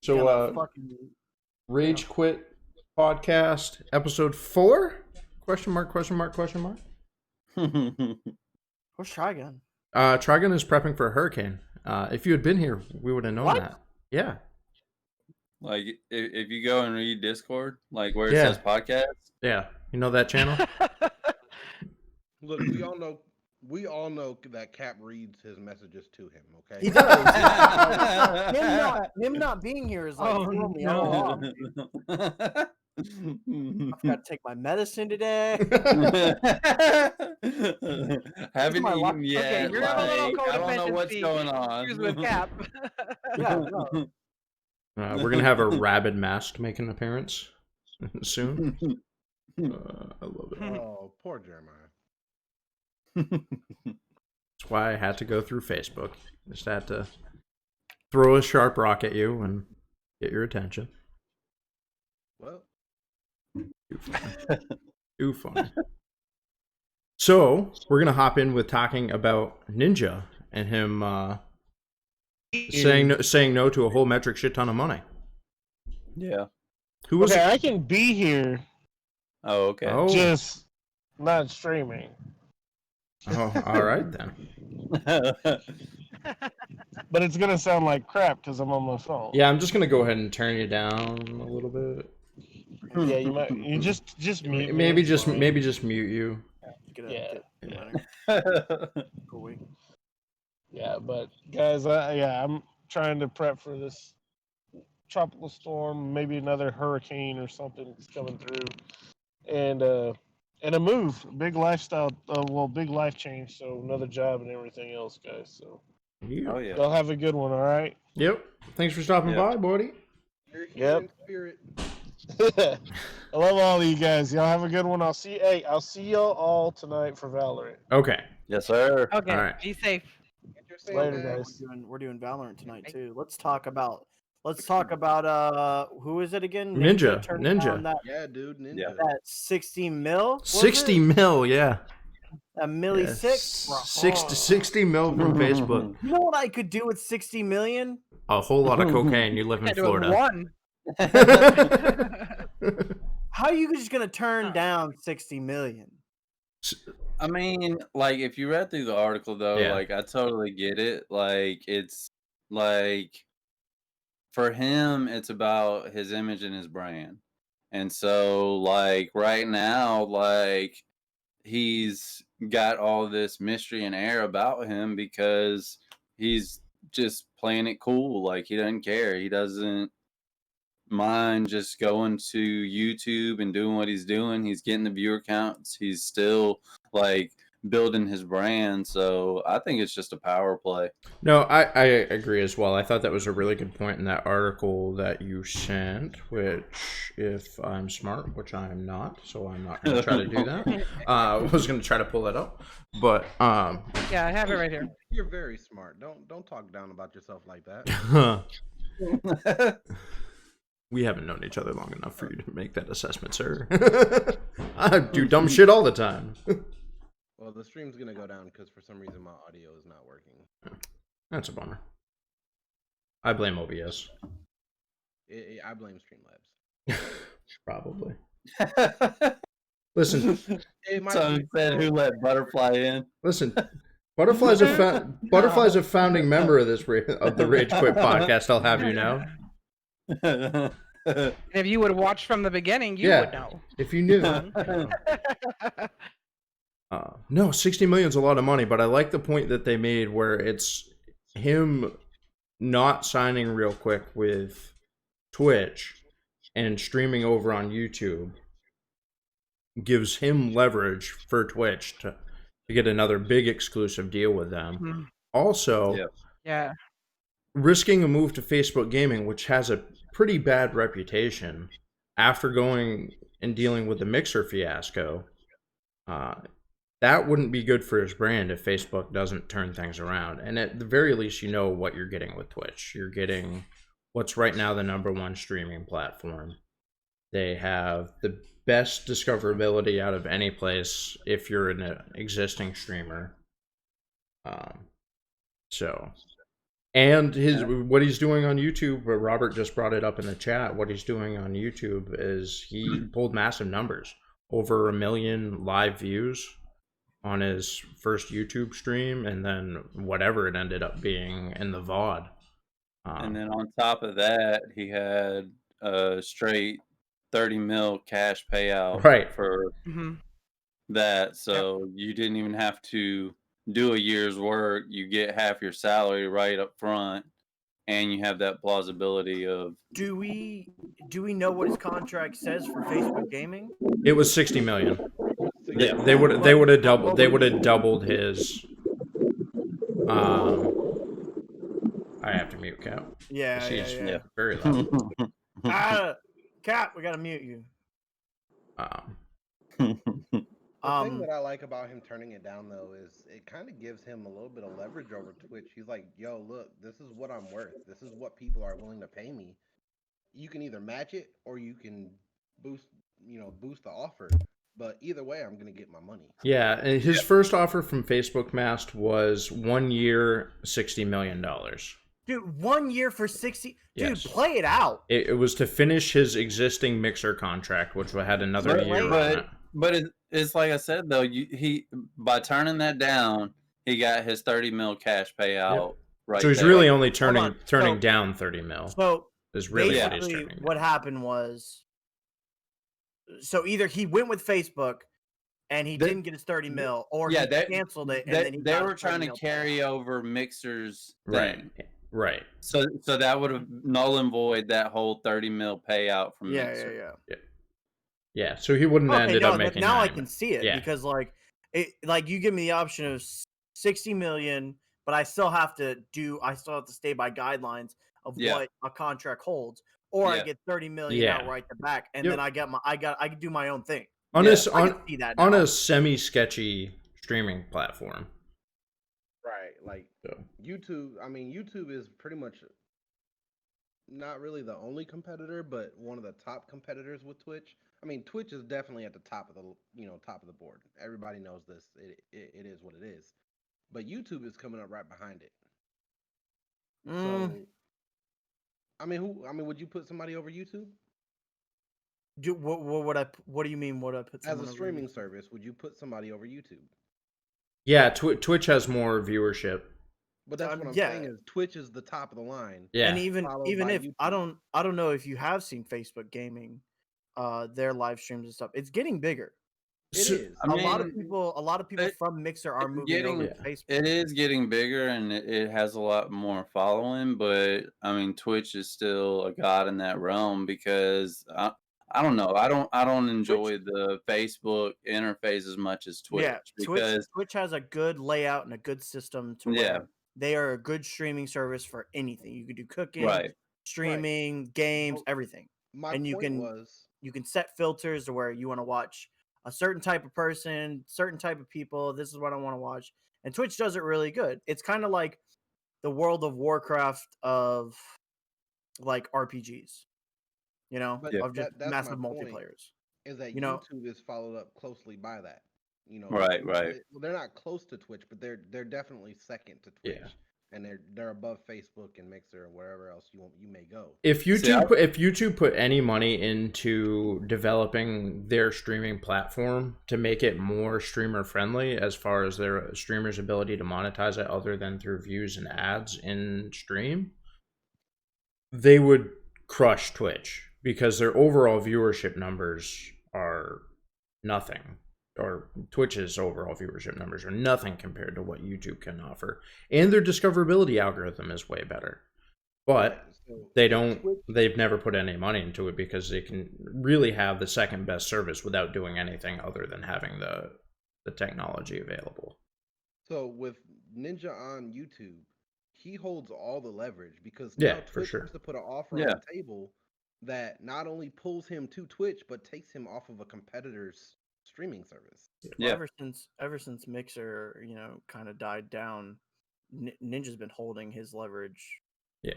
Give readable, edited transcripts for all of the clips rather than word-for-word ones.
So, Rage Quit podcast, episode 4? Question mark, question mark, question mark. Where's Trigun? Trigun is prepping for a hurricane. If you had been here, we would have known that. Yeah. Like, if you go and read Discord, like where it says podcast. Yeah. You know that channel? Look, we all know that Cap reads his messages to him, okay? He does. him not being here is like, me off. I've got to take my medicine today. Haven't eaten yet. Okay, you're a little I don't know what's going on. Here's with Cap. Yeah, no. We're going to have a rabid mask make an appearance soon. I love it. Oh, poor Jeremiah. That's why I had to go through Facebook. Just had to throw a sharp rock at you and get your attention. Well, Too funny. So we're gonna hop in with talking about Ninja and him saying no to a whole metric shit ton of money. Yeah. Who was? Okay, I can be here. Oh, okay. Oh. Just not streaming. Oh, all right then. But it's gonna sound like crap because I'm on my phone. Yeah, I'm just gonna go ahead and turn you down a little bit. Yeah, you might. You just mute. Maybe just mute you. Yeah. Cool. Yeah, but guys, I'm trying to prep for this tropical storm, maybe another hurricane or something that's coming through, and a move, big lifestyle, big life change. So another job and everything else, guys. So Yeah. Oh yeah. y'all have a good one. All right. Yep. Thanks for stopping by, buddy. you're here in spirit. I love all of you guys. Y'all have a good one. I'll see y'all all tonight for Valorant. Okay. Yes, sir. Okay, All right. be safe. Get your same Later, bag. guys. We're doing Valorant tonight too. Let's talk about who is it again? Ninja. turned Ninja. down That, Yeah, dude, Ninja. Yeah. that 60 mil. was 60 it? mil, yeah. A milli Yeah, 6. Bro. 60 mil from Facebook. You know what I could do with 60 million? A whole lot of cocaine. You live in I do it Florida. one. How are you just gonna turn down 60 million? I mean, like, if you read through the article, though, Yeah. like, I totally get it. Like, it's like, for him, it's about his image and his brand. And so, like, right now, like, he's got all this mystery and air about him because he's just playing it cool. Like, he doesn't care. He doesn't mind just going to YouTube and doing what he's doing. He's getting the viewer counts. He's still like building his brand. So I think it's just a power play. No, I agree as well. I thought that was a really good point in that article that you sent, which, if I'm smart, which I am not, so I'm not going to try to do that. I was going to try to pull that up, but Yeah, I have it right here. You're very smart. Don't talk down about yourself like that. we haven't known each other long enough for you to make that assessment, sir. I do dumb shit all the time. Well, the stream's gonna go down because for some reason my audio is not working. That's a bummer. I blame OBS. I blame Streamlabs. Probably. Listen, It might So be- said, who let Butterfly in? listen. Butterfly's a founding member of the Rage Quit podcast. I'll have you know. And if you would watch from the beginning, you would know. If you knew. No, 60 million is a lot of money, but I like the point that they made where it's him not signing real quick with Twitch and streaming over on YouTube gives him leverage for Twitch to get another big exclusive deal with them. Mhm. Also, Yep. Yeah. risking a move to Facebook Gaming, which has a pretty bad reputation after going and dealing with the Mixer fiasco, that wouldn't be good for his brand if Facebook doesn't turn things around. And at the very least, you know what you're getting with Twitch. You're getting what's right now the #1 streaming platform. They have the best discoverability out of any place if you're an existing streamer. So And what he's doing on YouTube, Robert just brought it up in the chat. What he's doing on YouTube is he pulled massive numbers, over 1 million live views on his first YouTube stream, and then whatever it ended up being in the VOD. And then on top of that, he had a straight 30 mil cash payout Right. for that. So you didn't even have to do a year's work. You get half your salary right up front, and you have that plausibility of. Do we know what his contract says for Facebook Gaming? It was 60 million. Yeah. They would have doubled his. I have to mute Cap. Yeah. Very loud. Cap, we gotta mute you. The thing that I like about him turning it down, though, is it kind of gives him a little bit of leverage over Twitch. He's like, yo, look, this is what I'm worth. This is what people are willing to pay me. You can either match it or you can boost the offer. But either way, I'm going to get my money. Yeah, and his first offer from Facebook Mast was 1 year, $60 million. Dude, 1 year for 60. Dude, Yes. play it out. It was to finish his existing Mixer contract, which had another year on it. But it's like I said though, he by turning that down, he got his 30 mil cash payout. Right. So he's there. really only turning down 30 mil. So is really what he's basically turning what down. happened was, so either he went with Facebook and he didn't get his 30 mil, or he canceled it and then they were trying to carry over Mixer's thing. Right. So that would have null and void that whole 30 mil payout from Mixer. Yeah, so he wouldn't have ended up making. Now 9. I can see it because like you give me the option of 60 million, but I still have to stay by guidelines of what a contract holds, or I get 30 million outright to back, and then I can do my own thing. On a semi-sketchy streaming platform. Right, like YouTube. I mean, YouTube is pretty much not really the only competitor, but one of the top competitors with Twitch. I mean, Twitch is definitely at the top of the board. Everybody knows this. It is what it is. But YouTube is coming up right behind it. So, I mean, would you put somebody over YouTube? What do you mean? Would I put as a streaming service? Would you put somebody over YouTube? Yeah, Twitch has more viewership. But that's what I'm saying is Twitch is the top of the line. Yeah, and even if YouTube. I don't know if you have seen Facebook Gaming, their live streams and stuff. It's getting bigger. It is. A lot of people from Mixer are moving over to Facebook. It is getting bigger and it has a lot more following, but I mean, Twitch is still a god in that realm because I don't know. I don't enjoy the Facebook interface as much as Twitch. Yeah, because Twitch has a good layout and a good system to where they are a good streaming service for anything. You can do cooking, streaming, games, everything. And you can set filters to where you want to watch a certain type of person, certain type of people. This is what I want to watch. And Twitch does it really good. It's kind of like the World of Warcraft of like RPGs, of just massive multiplayers. Is that YouTube is followed up closely by that. Right. Well, they're not close to Twitch, but they're definitely second to Twitch. Yeah. And they're above Facebook and Mixer and wherever else you may go. If YouTube put any money into developing their streaming platform to make it more streamer friendly as far as their streamers' ability to monetize it other than through views and ads in stream, they would crush Twitch because their overall viewership numbers are nothing. Or Twitch's overall viewership numbers are nothing compared to what YouTube can offer. And their discoverability algorithm is way better. But they've never put any money into it because they can really have the second best service without doing anything other than having the technology available. So with Ninja on YouTube, he holds all the leverage because Twitch has to put an offer on the table that not only pulls him to Twitch, but takes him off of a competitor's streaming service. Well, ever since Mixer, kind of died down, Ninja's been holding his leverage. Yeah.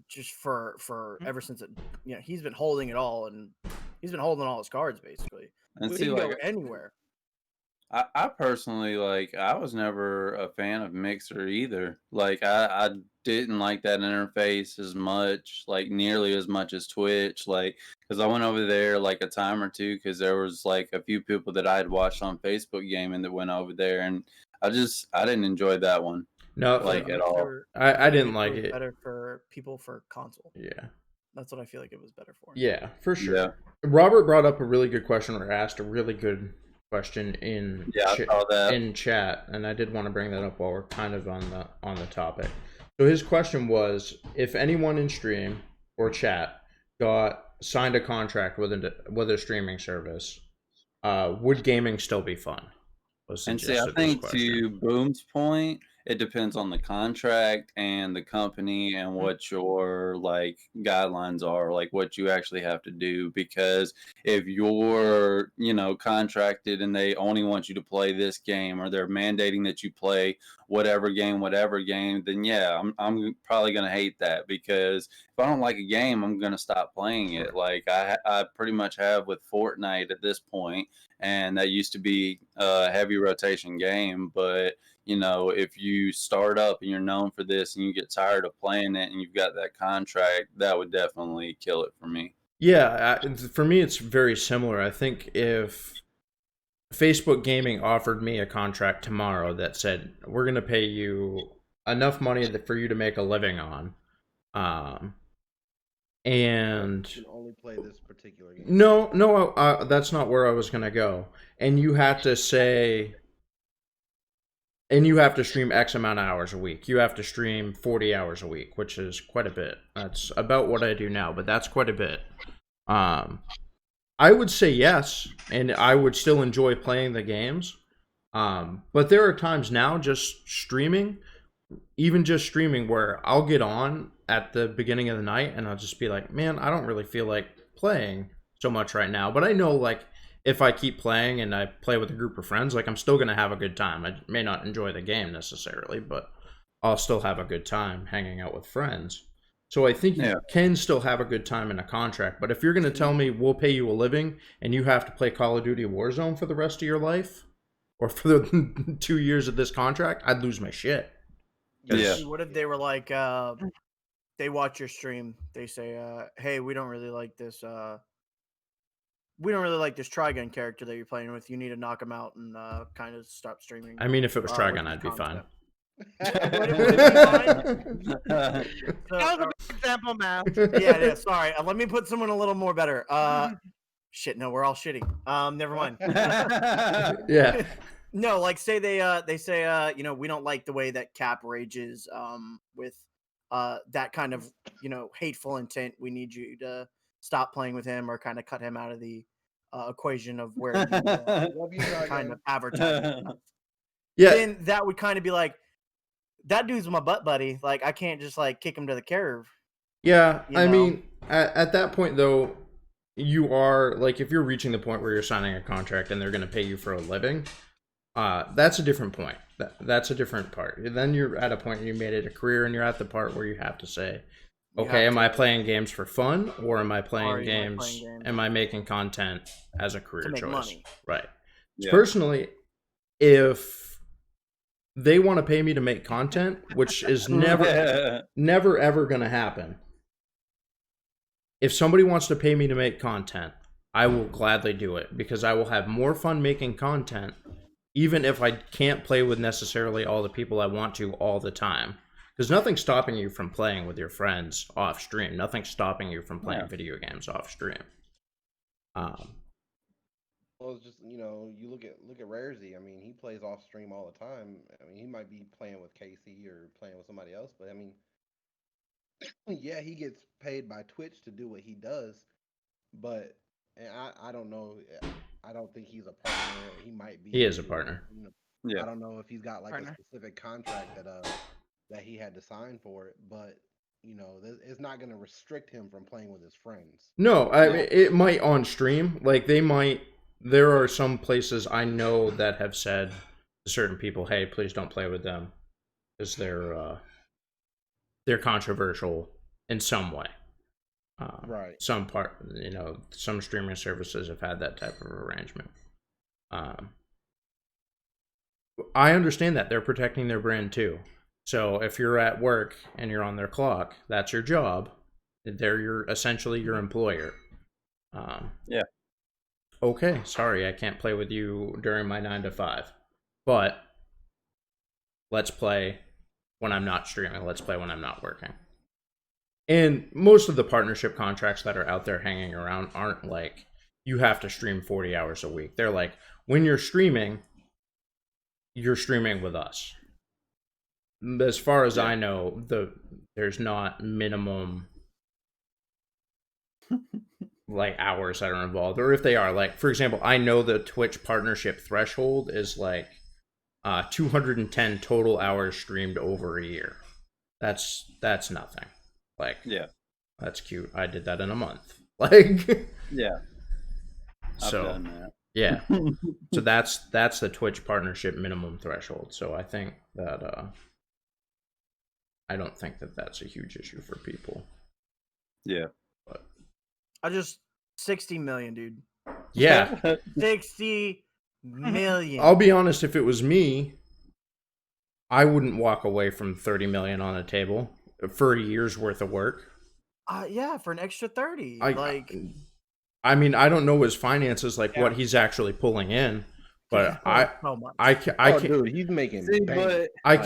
Just for ever since he's been holding it all, and he's been holding all his cards basically. And he can go anywhere. I personally like I was never a fan of Mixer either. Like I didn't like that interface as much, like nearly as much as Twitch. Like because I went over there like a time or two because there was like a few people that I had watched on Facebook gaming that went over there, and I didn't enjoy that one No, like at all. I didn't Mixer like was it. better for people for console. Yeah. That's what I feel like it was better for. Yeah, for sure. Yeah. Robert brought up a really good question, or asked a really good question Yeah, I saw that. in chat, and I did want to bring that up while we're kind of on the topic. So his question was, if anyone in stream or chat got signed a contract with a streaming service, would gaming still be fun? Was the And see, gist I of his think question. to Boom's point, it depends on the contract and the company and what your like guidelines are, like what you actually have to do. Because if you're, contracted and they only want you to play this game, or they're mandating that you play whatever game, then yeah, I'm probably gonna hate that, because if I don't like a game, I'm gonna stop playing it. Like I pretty much have with Fortnite at this point, and that used to be a heavy rotation game. But if you start up and you're known for this and you get tired of playing it and you've got that contract, that would definitely kill it for me. Yeah, for me, it's very similar. I think if Facebook Gaming offered me a contract tomorrow that said, we're going to pay you enough money for you to make a living on, and You can only play this particular game. no, that's not where I was going to go. And you have to say, and you have to stream X amount of hours a week. You have to stream 40 hours a week, which is quite a bit. That's about what I do now, but that's quite a bit. I would say yes, and I would still enjoy playing the games. But there are times now just streaming, where I'll get on at the beginning of the night and I'll just be like, man, I don't really feel like playing so much right now. But I know, like, if I keep playing and I play with a group of friends, like, I'm still going to have a good time. I may not enjoy the game necessarily, but I'll still have a good time hanging out with friends. So I think you can still have a good time in a contract. But if you're going to tell me we'll pay you a living and you have to play Call of Duty Warzone for the rest of your life, or for the 2 years of this contract, I'd lose my shit. Yeah. What if they were like, they watch your stream, they say, hey, we don't really like this Trigun character that you're playing with. You need to knock him out and kind of stop streaming. I mean, if it was Trigun, with I'd be fine. Would it be fine? That was a good example, man. Yeah, sorry. Let me put someone a little more better. Shit, no, we're all shitty. Never mind. Yeah. No, like say they say we don't like the way that Cap rages with that kind of hateful intent. We need you to stop playing with him or kind of cut him out of the equation of where you kind of advertise. Yeah. Then that would kind of be like, that dude's my butt buddy. Like, I can't just like kick him to the curb. Yeah, I mean, at that point though, you are like, if you're reaching the point where you're signing a contract and they're going to pay you for a living, that's a different point. That's a different part. Then you're at a point where you made it a career, and you're at the part where you have to say, okay, am I playing games for fun, or am I playing games? Am I making content as a career choice? Money. Right. Yeah. Personally, if they want to pay me to make content, which is never ever going to happen. If somebody wants to pay me to make content, I will gladly do it, because I will have more fun making content, even if I can't play with necessarily all the people I want to all the time. Because nothing's stopping you from playing with your friends off stream. Nothing's stopping you from playing video games off stream. Well, it's just you look at Raresy. I mean, he plays off stream all the time. I mean, he might be playing with Casey or playing with somebody else, but I mean, yeah, he gets paid by Twitch to do what he does. But I don't know. I don't think he's a partner. He might be. He is a partner. I don't know if he's got like a specific contract that he had to sign for it, but it's not going to restrict him from playing with his friends. No, it might on stream. Like, they might. There are some places I know that have said to certain people, "Hey, please don't play with them," because they're controversial in some way. Right. Some streaming services have had that type of arrangement. I understand that they're protecting their brand too. So if you're at work and you're on their clock, that's your job. They're essentially your employer. Yeah. Okay, sorry, I can't play with you during my 9 to 5. But let's play when I'm not streaming. Let's play when I'm not working. And most of the partnership contracts that are out there hanging around aren't like you have to stream 40 hours a week. They're like when you're streaming with us. As far as I know, there's not minimum like hours that are involved, or if they are, like for example, I know the Twitch partnership threshold is like 210 total hours streamed over a year. That's nothing. Like that's cute. I did that in a month. Like yeah, I've so done that. Yeah. So that's the Twitch partnership minimum threshold. So I think that I don't think that that's a huge issue for people. Yeah. But I just 60 million, dude. yeah. 60 million. I'll be honest, if it was me, I wouldn't walk away from 30 million on the table for a year's worth of work. Yeah, for an extra 30. I mean, I don't know his finances, like what he's actually pulling in, but I can't. Dude, he's making. See, bank. but I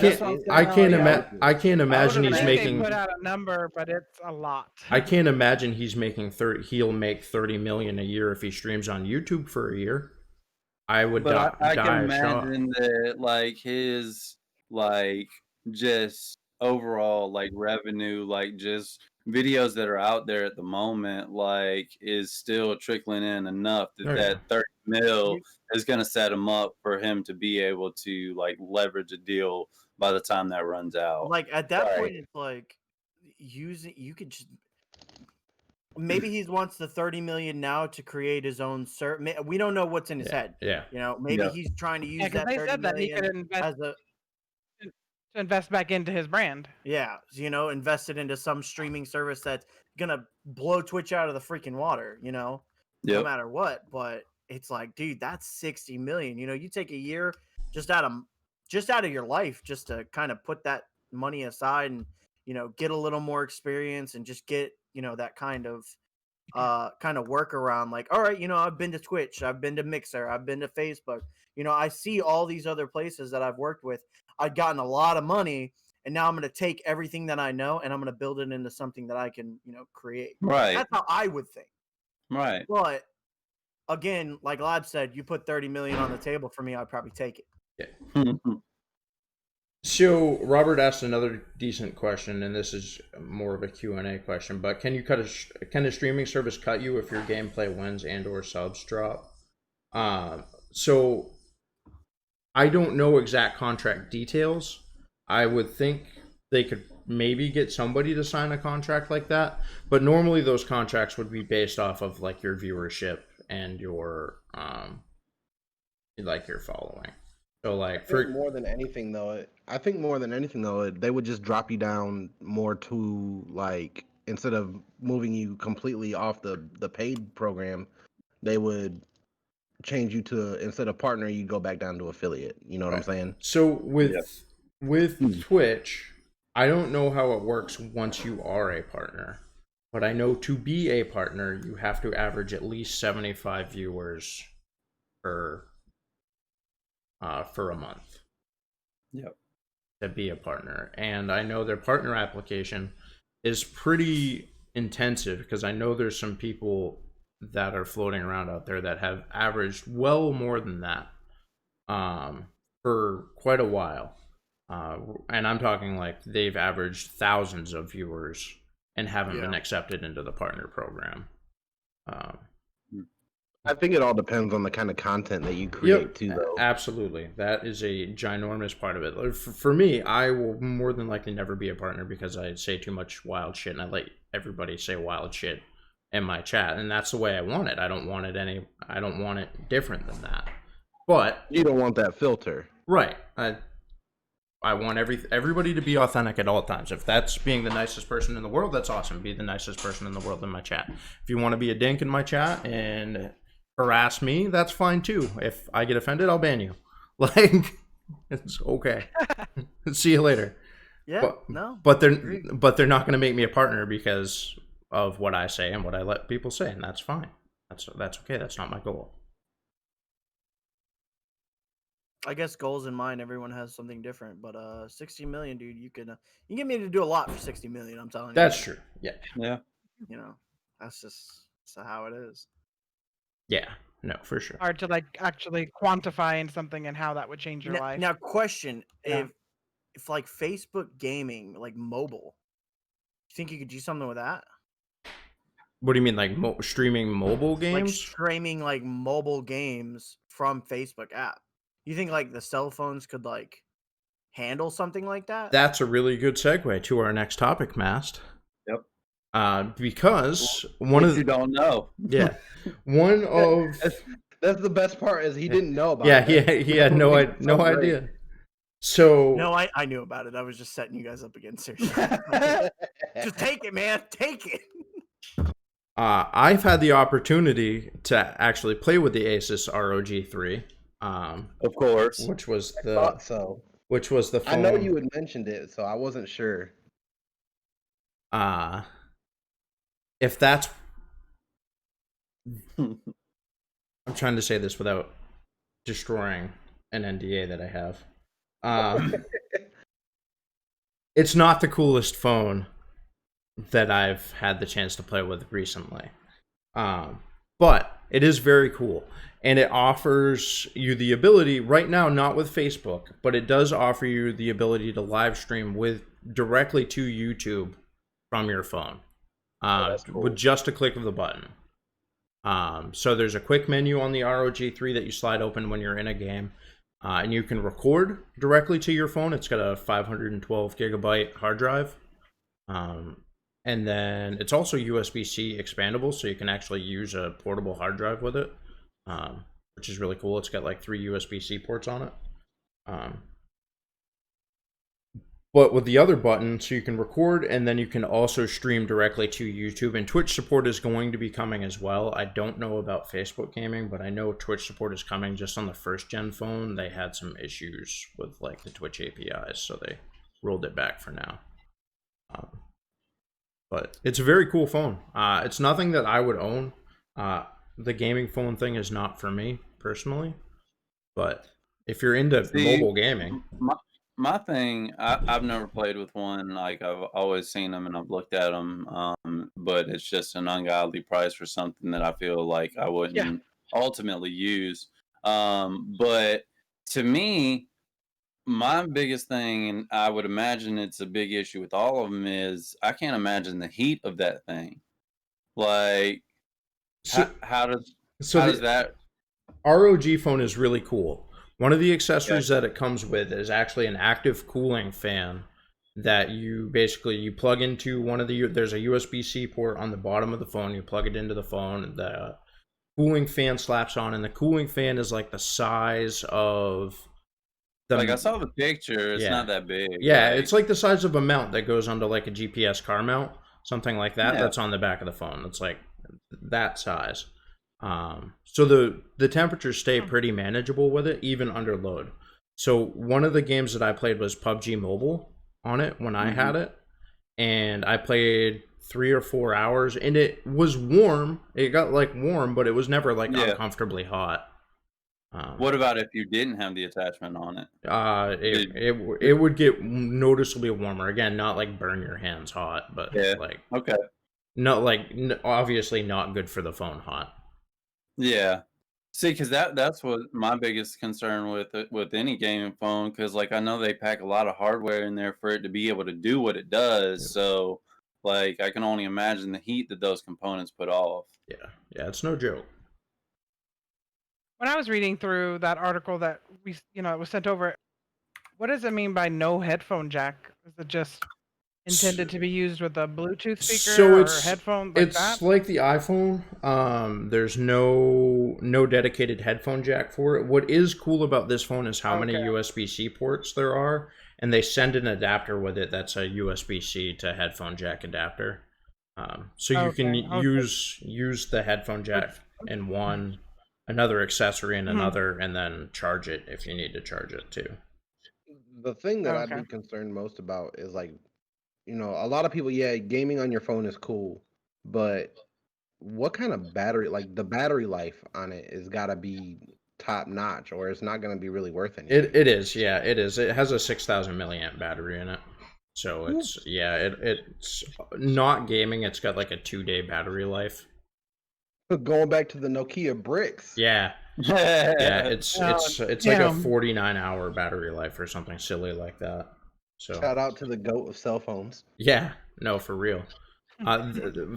can't imagine he's making. Put out a number, but it's a lot. I can't imagine he's making 30. He'll make 30 million a year if he streams on YouTube for a year. I would die. I can imagine that, like his like just overall like revenue, like just videos that are out there at the moment, like is still trickling in enough that 30 mil is going to set him up for him to be able to like leverage a deal by the time that runs out. Like at that point, it's like you could just maybe he wants the 30 million now to create his own we don't know what's in his head. Yeah. You know, maybe he's trying to use that 30 said that he million could invest as a to invest back into his brand. Yeah, you know, invested into some streaming service that's gonna blow Twitch out of the freaking water, you know, no matter what. But it's like, dude, that's 60 million. You know, you take a year just out of your life just to kind of put that money aside and, you know, get a little more experience and just get, you know, that kind of work around. Like, all right, you know, I've been to Twitch, I've been to Mixer, I've been to Facebook, you know, I see all these other places that I've worked with. I've gotten a lot of money, and now I'm going to take everything that I know and I'm going to build it into something that I can, you know, create. Right. That's how I would think. Right. But again, like Lab said, you put 30 million on the table for me, I'd probably take it. Yeah. So Robert asked another decent question, and this is more of a Q&A question, but can a streaming service cut you if your gameplay wins and or subs drop? So I don't know exact contract details. I would think they could maybe get somebody to sign a contract like that, but normally those contracts would be based off of like your viewership and your like your following. So like more than anything though, they would just drop you down more to like, instead of moving you completely off the paid program, they would change you to, instead of partner, you go back down to affiliate. You know what I'm saying? So with Twitch, I don't know how it works once you are a partner, but I know to be a partner, you have to average at least 75 viewers for a month. Yep. To be a partner. And I know their partner application is pretty intensive, because I know there's some people that are floating around out there that have averaged well more than that for quite a while. And I'm talking like they've averaged thousands of viewers and haven't been accepted into the partner program. I think it all depends on the kind of content that you create too, though. Absolutely. That is a ginormous part of it. For me, I will more than likely never be a partner because I say too much wild shit, and I let everybody say wild shit in my chat, and that's the way I want it. I don't want it different than that. But you don't want that filter. Right. I want everybody to be authentic at all times. If that's being the nicest person in the world, that's awesome. Be the nicest person in the world in my chat. If you want to be a dink in my chat and harass me, that's fine too. If I get offended, I'll ban you. Like, It's okay. See you later. Yeah, But no. but they're agree. but they're not going to make me a partner because of what I say and what I let people say, and that's fine. That's okay. That's not my goal. I guess goals in mind, everyone has something different, but 60 million, dude, you can get me to do a lot for 60 million. I'm telling you. That's true. Yeah. Yeah. You know, that's how it is. Yeah. No, for sure. Hard to like actually quantify something and how that would change your Now, life. now question: Yeah. if like Facebook gaming, like mobile, you think you could do something with that? What do you mean, like streaming mobile Like games? streaming like mobile games from Facebook app. You think like the cell phones could like handle something like that? That's a really good segue to our next topic, Mast. Yep. Because one Which of you don't know. yeah, one of That's the best part is he didn't know about yeah, it. he had no Makes it so great. idea. So No, I knew about it. I was just setting you guys up again, seriously. Just take it, man. Take it. I've had the opportunity to actually play with the Asus ROG 3, Of course. which was I the thought so. phone. I know you had mentioned it, so I wasn't sure. If that's, I'm trying to say this without destroying an NDA that I have. It's not the coolest phone that I've had the chance to play with recently. But it is very cool. And it offers you the ability, right now, not with Facebook, but it does offer you the ability to live stream directly to YouTube from your phone. that's cool. With just a click of the button. So there's a quick menu on the ROG 3 that you slide open when you're in a game. And you can record directly to your phone. It's got a 512 gigabyte hard drive. And then it's also USB-C expandable, so you can actually use a portable hard drive with it, which is really cool. It's got like 3 USB-C ports on it. But with the other button, so you can record and then you can also stream directly to YouTube. And Twitch support is going to be coming as well. I don't know about Facebook gaming, but I know Twitch support is coming. Just on the first gen phone, they had some issues with like the Twitch APIs, so they rolled it back for now. But it's a very cool phone. It's nothing that I would own. The gaming phone thing is not for me personally. But if you're into mobile gaming, my thing, I've never played with one. Like I've always seen them and I've looked at them, but it's just an ungodly price for something that I feel like I wouldn't ultimately use. But to me, my biggest thing, and I would imagine it's a big issue with all of them, is I can't imagine the heat of that thing. Like, how does that? ROG phone is really cool. One of the accessories that it comes with is actually an active cooling fan that you plug into there's a USB-C port on the bottom of the phone. You plug it into the phone. The cooling fan slaps on, and the cooling fan is like the size of I saw the picture. It's not that big. Yeah, it's like the size of a mount that goes onto like a GPS car mount, something like that. Yeah. That's on the back of the phone. It's like that size. So the temperatures stay pretty manageable with it, even under load. So one of the games that I played was PUBG Mobile on it when I had it, and I played 3 or 4 hours, and it was warm. It got like warm, but it was never like uncomfortably hot. What about if you didn't have the attachment on it? It would get noticeably warmer. Again, not like burn your hands hot, but like not like obviously not good for the phone hot. Yeah, see, because that's what my biggest concern with any gaming phone, because like I know they pack a lot of hardware in there for it to be able to do what it does. Yep. So like I can only imagine the heat that those components put off. Yeah, it's no joke. When I was reading through that article that it was sent over, what does it mean by no headphone jack? Is it just intended to be used with a Bluetooth speaker or headphone like that? It's like the iPhone. There's no dedicated headphone jack for it. What is cool about this phone is how many USB-C ports there are, and they send an adapter with it that's a USB-C to headphone jack adapter. So you can use the headphone jack in another accessory in another, and then charge it if you need to charge it too. The thing that I'd Okay. be concerned most about is like, a lot of people, yeah, gaming on your phone is cool, but what kind of battery, like the battery life on it is gotta be top notch, or it's not gonna be really worth anything. It is, yeah, it is. It has a 6,000 milliamp battery in it, so Oof. it's not gaming. It's got like a 2 day battery life. Going back to the Nokia bricks. Yeah, yeah, Oh, it's like a damn. 49-hour battery life or something silly like that. So Shout out to the goat of cell phones. yeah, no, for real.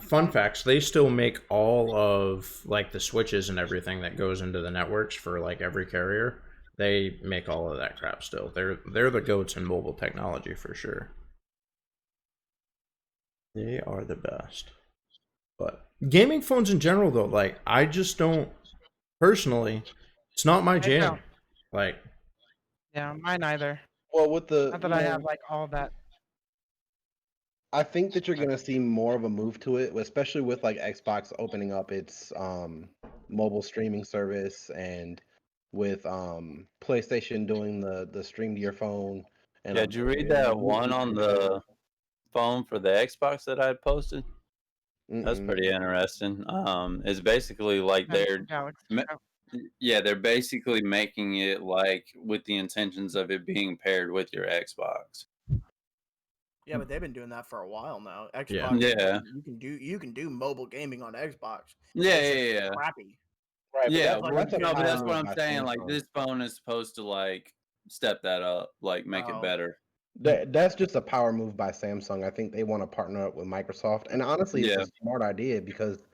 Fun facts: they still make all of like the switches and everything that goes into the networks for like every carrier. They make all of that crap still. They're the goats in mobile technology for sure. They are the best. But gaming phones in general, though, like I just don't personally. It's not my I jam. don't. Like Yeah, mine either. Well, with the, Not that I have like all that. I think that you're gonna see more of a move to it, especially with like Xbox opening up its mobile streaming service, and with PlayStation doing the stream to your phone, and Yeah, did you read that one on the phone for the Xbox that I posted? That's Mm-mm. pretty interesting. It's basically like Galaxy. yeah, they're basically making it like with the intentions of it being paired with your Xbox. Yeah, but they've been doing that for a while now. Yeah. Xbox, Yeah. you can do mobile gaming on Xbox. Yeah, It's yeah, just yeah. crappy. Right, but Yeah, that's like well, that's a no, but power that's what move I'm by saying. Like Samsung. this phone is supposed to like step that up, like make it Oh. better. That's just a power move by Samsung. I think they want to partner up with Microsoft, and honestly, it's Yeah, a smart idea because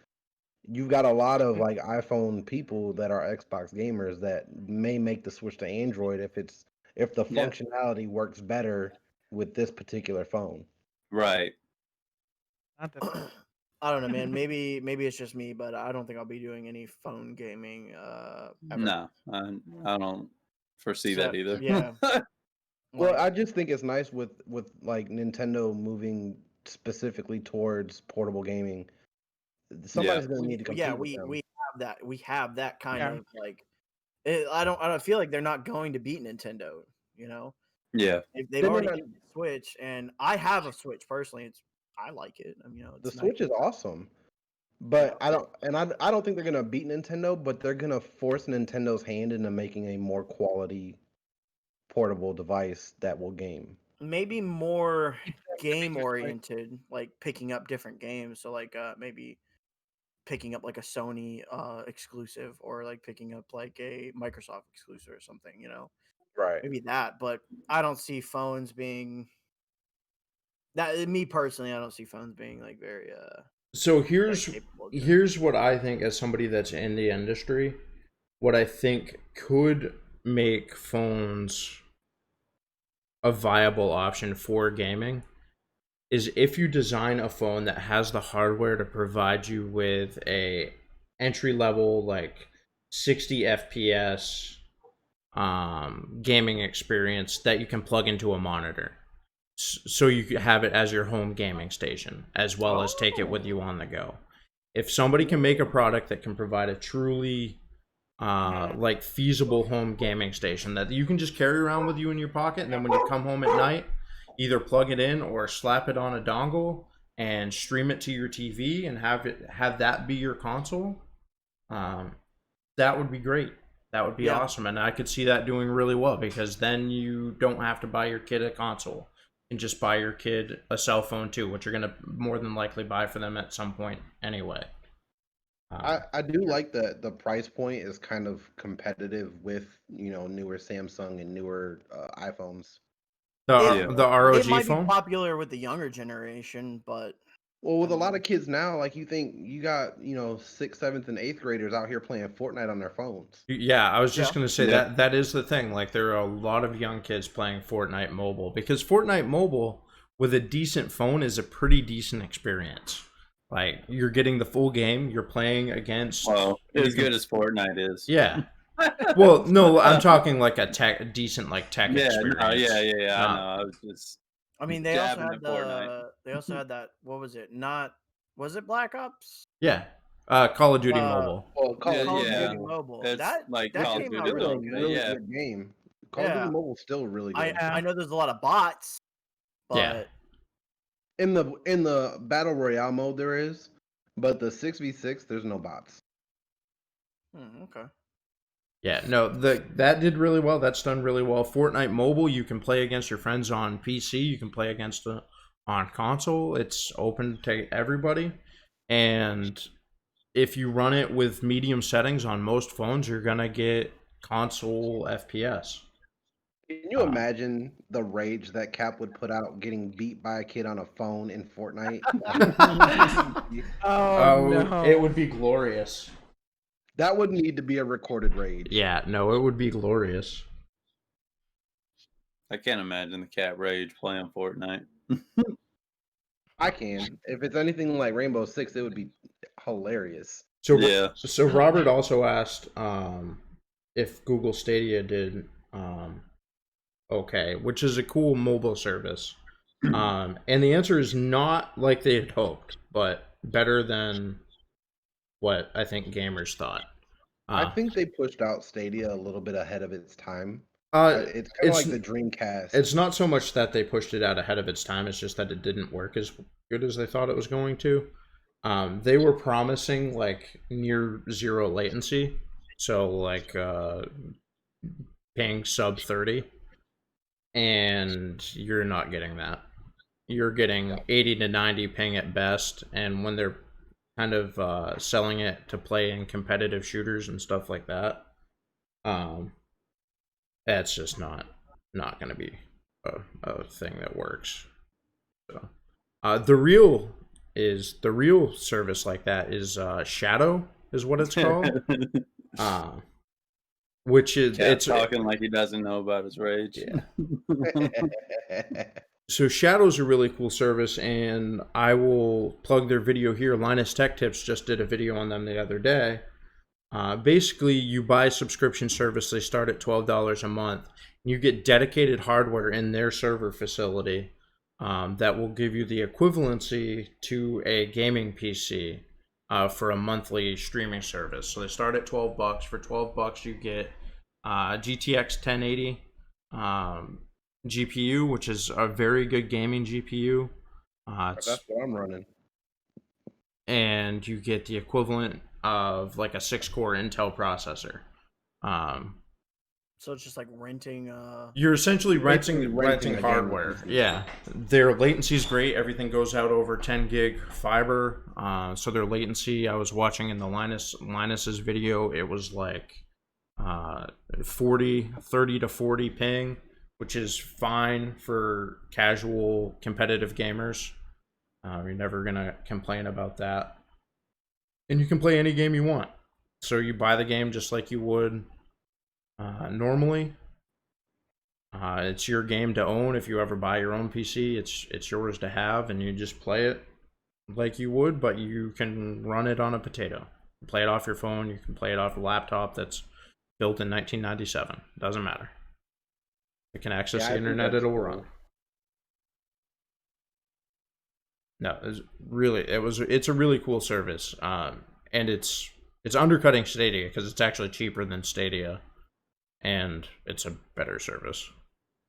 you've got a lot of like iPhone people that are Xbox gamers that may make the switch to Android if the yeah, functionality works better with this particular phone. right. Not that. I don't know, man. Maybe it's just me, but I don't think I'll be doing any phone gaming ever. No, I don't foresee that Except, either. yeah. Well, Like, I just think it's nice with like Nintendo moving specifically towards portable gaming. Yeah, Somebody's gonna need to compete with them. we have that kind Yeah. of like. I don't feel like they're not going to beat Nintendo. You know, yeah, they've Then they're already not, beat the Switch, and I have a Switch personally. I like it. I mean, the it's nice. Switch is awesome. Yeah. But I don't think they're gonna beat Nintendo, but they're gonna force Nintendo's hand into making a more quality portable device that will game. Maybe more Keep that game ridiculous, like, oriented, like picking up different games. So like maybe picking up like a Sony exclusive, or like picking up like a Microsoft exclusive or something, Right. maybe that. But I don't see phones being that. Me personally, I don't see phones being like So very capable of doing it. here's what I think as somebody that's in the industry, what I think could make phones a viable option for gaming is if you design a phone that has the hardware to provide you with a entry level like 60 FPS gaming experience that you can plug into a monitor, so you could have it as your home gaming station as well as take it with you on the go. If somebody can make a product that can provide a truly like feasible home gaming station that you can just carry around with you in your pocket, and then when you come home at night, either plug it in or slap it on a dongle and stream it to your TV and have that be your console, that would be great. That would be Yeah. awesome, and I could see that doing really well because then you don't have to buy your kid a console. You can just buy your kid a cell phone too, which you're gonna more than likely buy for them at some point anyway. I do like that the price point is kind of competitive with newer Samsung and newer iPhones. Yeah. The ROG It might be phone. popular with the younger generation, but Well, with a lot of kids now, like you think you got sixth, seventh, and eighth graders out here playing Fortnite on their phones. Yeah, I was just Yeah. gonna say Yeah. that is the thing. Like there are a lot of young kids playing Fortnite mobile because Fortnite mobile with a decent phone is a pretty decent experience. Like you're getting the full game. You're playing against. Well, you as can- good as Fortnite is. Yeah. Well, no, I'm talking like a decent like tech Yeah, experience. no, yeah. I Not- know. I was just I mean, they also jabbing had at Fortnite. they also had that. What was it? Not was it Black Ops? Yeah. Call of Duty Uh, mobile. Well, Call Yeah, of Call Duty of yeah. Duty Mobile. It's That like that Call of came out Duty is a really though. good. really Yeah, good game. Call of Duty Yeah. Mobile's still really good. I know there's a lot of bots, Yeah. but In the battle royale mode there is, but the 6v6 there's no bots. okay. Yeah, no, that did really well. That's done really well. Fortnite Mobile, you can play against your friends on PC. You can play against on console. It's open to everybody. And if you run it with medium settings on most phones, you're going to get console FPS. Can you imagine the rage that Cap would put out getting beat by a kid on a phone in Fortnite? Oh, no. It would be glorious. That would need to be a recorded rage. Yeah, no, it would be glorious. I can't imagine the cat rage playing Fortnite. I can. If it's anything like Rainbow Six, it would be hilarious. So Yeah. So Robert also asked if Google Stadia did okay, which is a cool mobile service. And the answer is not like they had hoped, but better than what I think gamers thought. I think they pushed out Stadia a little bit ahead of its time. It's kind of it's like the Dreamcast. It's not so much that they pushed it out ahead of its time, it's just that it didn't work as good as they thought it was going to. They were promising like near zero latency, so like ping sub 30, and you're not getting that. You're getting 80 to 90 ping at best, and when they're kind of selling it to play in competitive shooters and stuff like that, that's just not going to be a thing that works. So, the real service like that is Shadow is what it's called. Which is Cat's talking like he doesn't know about his rage. Yeah. So Shadow's a really cool service, and I will plug their video here. Linus Tech Tips just did a video on them the other day. Basically, you buy a subscription service. They start at $12 a month. You get dedicated hardware in their server facility that will give you the equivalency to a gaming PC for a monthly streaming service. So they start at $12. For $12, you get GTX 1080 GPU, which is a very good gaming GPU. That's what I'm running. And you get the equivalent of like a 6-core Intel processor. So it's just like renting. You're essentially renting renting hardware. Yeah, their latency is great. Everything goes out over 10 gig fiber. So their latency, I was watching in the Linus's video, it was like 30 to 40 ping, which is fine for casual competitive gamers. You're never gonna complain about that. And you can play any game you want. So you buy the game just like you would normally. It's your game to own. If you ever buy your own PC, it's yours to have, and you just play it like you would, but you can run it on a potato. Play it off your phone. You can play it off a laptop that's built in 1997. Doesn't matter. You can access the internet, it'll run. No, it's a really cool service, and it's undercutting Stadia because it's actually cheaper than Stadia, and it's a better service.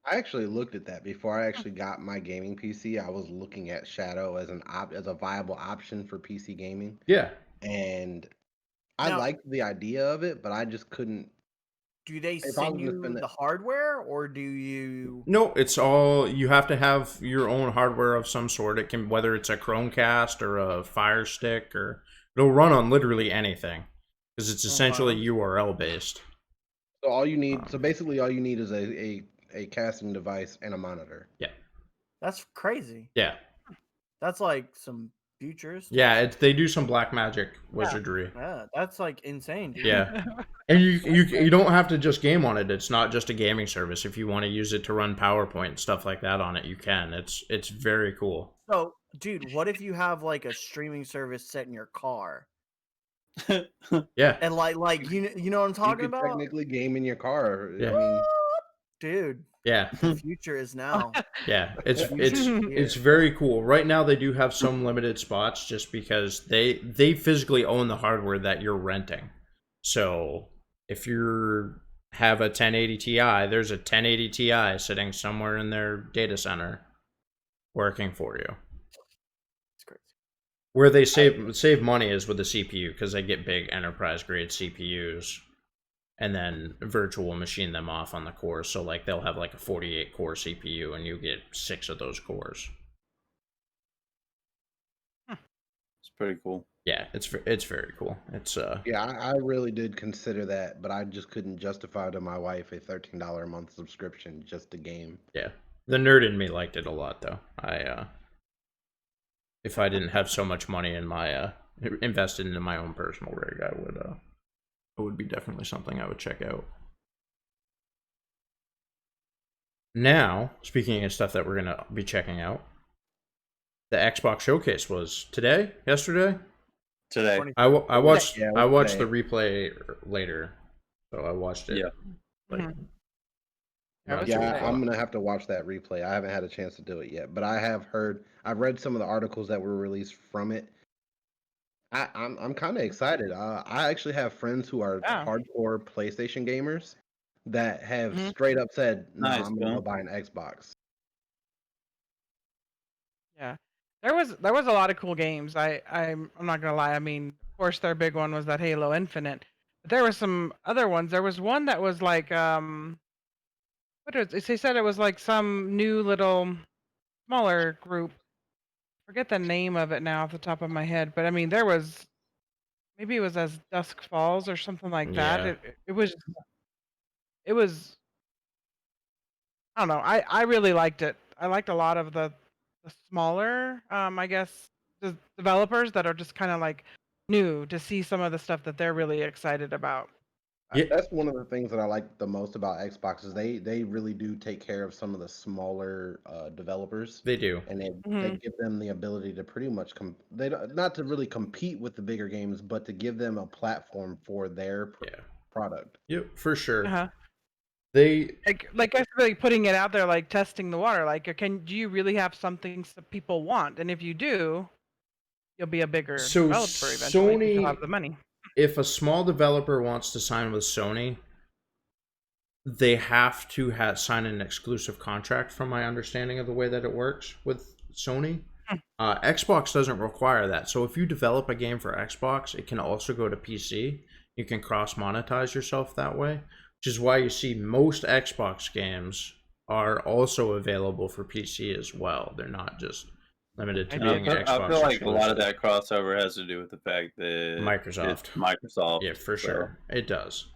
I actually looked at that before I actually got my gaming PC. I was looking at Shadow as a viable option for PC gaming. Yeah, and I liked the idea of it, but I just couldn't. Do they send you the hardware, or do you? No, it's all, you have to have your own hardware of some sort. It can, whether it's a Chromecast or a Fire Stick, or it'll run on literally anything because it's essentially URL based. So all you need, basically all you need is a casting device and a monitor. Yeah, that's crazy. Yeah, that's like some futures. Yeah, they do some black magic wizardry. Yeah, that's like insane, dude. Yeah, and you don't have to just game on it. It's not just a gaming service. If you want to use it to run PowerPoint and stuff like that on it, you can. It's very cool. So, dude, what if you have like a streaming service set in your car? Yeah, and like you know what I'm talking you could about? Technically, game in your car. Yeah. I mean, dude. Yeah, the future is now. Yeah, it's very cool. Right now, they do have some limited spots just because they physically own the hardware that you're renting. So if you're have a 1080 Ti. There's a 1080 Ti sitting somewhere in their data center working for you. It's crazy. Where they save money is with the CPU, because they get big enterprise grade CPUs and then virtual machine them off on the cores. So like they'll have like a 48 core CPU and you get 6 of those cores. It's pretty cool. Yeah, it's very cool. It's Yeah, I really did consider that, but I just couldn't justify to my wife a $13 a month subscription just to game. yeah. The nerd in me liked it a lot though. If I didn't have so much money in my invested into my own personal rig, it would be definitely something I would check out. Now, speaking of stuff that we're gonna be checking out, the Xbox showcase was today, yesterday. Today. I watched Yeah, I watched today. the replay later, so I watched it. Yeah. Like, Mhm. Yeah, it was Yeah, today. I'm gonna have to watch that replay. I haven't had a chance to do it yet, but I've read some of the articles that were released from it. I'm kind of excited. I actually have friends who are Yeah. hardcore PlayStation gamers that have Mhm. straight up said, "No, Nice, I'm gonna go Bill. buy an Xbox." Yeah. There was a lot of cool games. I'm not gonna lie. I mean, of course, their big one was that Halo Infinite. But there were some other ones. There was one that was like what is it? They said it was like some new little smaller group. Forget the name of it now off the top of my head, but I mean there was maybe it was as Dusk Falls or something like that. yeah, It was I don't know. I really liked it. I liked a lot of the smaller I guess the developers that are just kind of like new to see some of the stuff that they're really excited about. yeah, That's one of the things that I like the most about Xbox is they really do take care of some of the smaller developers, they do. and they Hmm. give them the ability to pretty much they don't, not to really compete with the bigger games, but to give them a platform for their Yeah, product. yep, for sure. Uh-huh. They Like I really putting it out there, like testing the water. Like, do you really have something that people want? And if you do, you'll be a bigger so developer eventually because you'll have Sony, the money. if a small developer wants to sign with Sony, they have to sign an exclusive contract, from my understanding of the way that it works with Sony. Hmm. Xbox doesn't require that. So if you develop a game for Xbox, it can also go to PC. You can cross monetize yourself that way, which is why you see most Xbox games are also available for PC as well. They're not just limited to I being did. Xbox I feel like a lot of exclusive. that crossover has to do with the fact that Microsoft. it's Microsoft. Yeah, for so- sure. It does.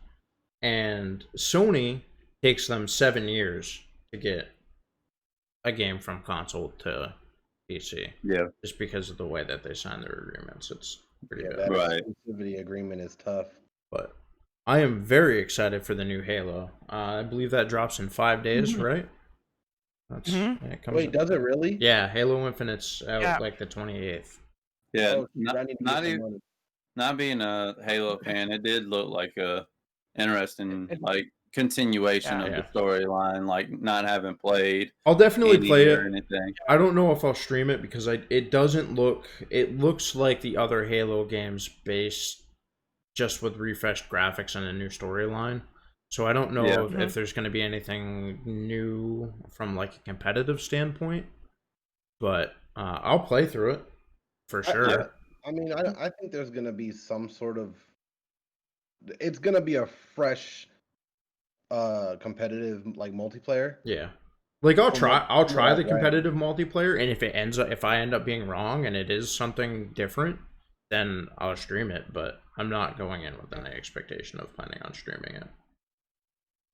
And Sony takes them 7 years to get a game from console to PC, Yeah. just because of the way that they sign their agreements. It's pretty Yeah, bad. that Right. exclusivity agreement is tough. But I am very excited for the new Halo. I believe that drops in 5 days, Mhm. right? That's Mhm. it comes. Wait, does it really? Yeah, Halo Infinite's out Yeah. like the 28th. Yeah. Oh, shoot, I need to not get some even money. not being a Halo fan, it did look like a interesting It- like continuation Yeah. of Yeah. the storyline, like not having played I'll definitely any play or it. anything. I don't know if I'll stream it because it doesn't look. It looks like the other Halo games based just with refreshed graphics and a new storyline. So I don't know Yeah. if there's going to be anything new from like a competitive standpoint, but I'll play through it for I- sure. I mean, I think there's gonna be some sort of. It's gonna be a fresh, competitive like multiplayer. Yeah. Like I'll From try what- I'll from try what the I've read. competitive multiplayer, and if I end up being wrong and it is something different, then I'll stream it, but I'm not going in with any expectation of planning on streaming it.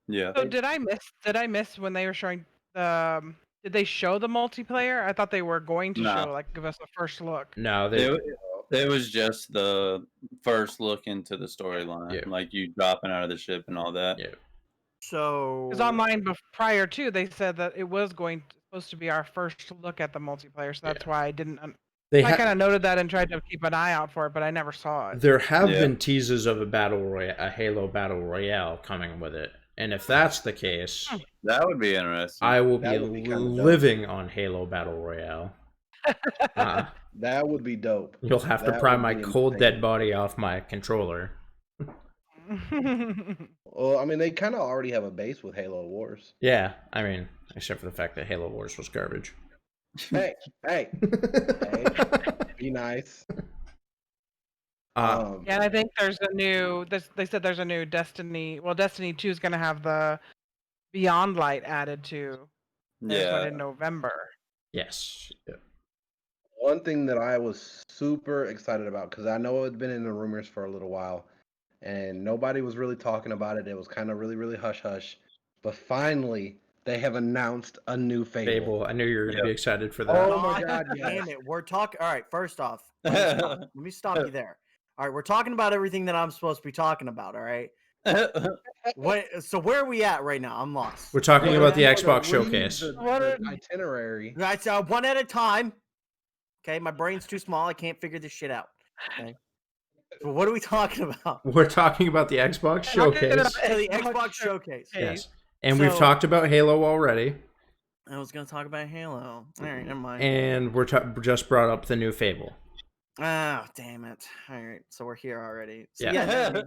Yeah. So did I miss when they were showing the? Did they show the multiplayer? I thought they were going to Nah. show like give us a first look. No, they It was just the first look into the storyline, Yeah. like you dropping out of the ship and all that. yeah. So Because online prior to they said that it was supposed to be our first look at the multiplayer, so that's Yeah. why I didn't. They I kind of noted that and tried to keep an eye out for it, but I never saw it. there have Yeah. been teases of a Halo battle royale coming with it, and if that's the case, That would be interesting. I will That be would be kinda dope. living on Halo battle royale. That would be dope. You'll have to That pry would my be cold insane. dead body off my controller. Well, I mean, they kind of already have a base with Halo Wars. Yeah, I mean, except for the fact that Halo Wars was garbage. Hey, hey, be nice. Uh, Yeah, and I think there's a new. They said there's a new Destiny. Well, Destiny 2 is going to have the Beyond Light added to. They put Yeah. in November. yes. Yeah. One thing that I was super excited about, because I know it's been in the rumors for a little while, and nobody was really talking about it. It was kind of really, really hush hush. But finally, they have announced a new Fable. Fable. I knew you were going to be Yep. excited for that. Oh my God God, yes. damn it. We're talking. All right, first off, let me stop you there. All right, we're talking about everything that I'm supposed to be talking about. All right. So where are we at right now? I'm lost. We're talking Where- about the No, Xbox read showcase. the itinerary. Right, so one at a time. Okay, my brain's too small. I can't figure this shit out. Okay. So what are we talking about? We're talking about the Xbox showcase. So the Xbox showcase. Yes. And we've So- talked about Halo already. I was gonna talk about Halo. All right, never mind. And we're just brought up the new Fable. Oh, damn it. All right, so we're here already. So, Yeah.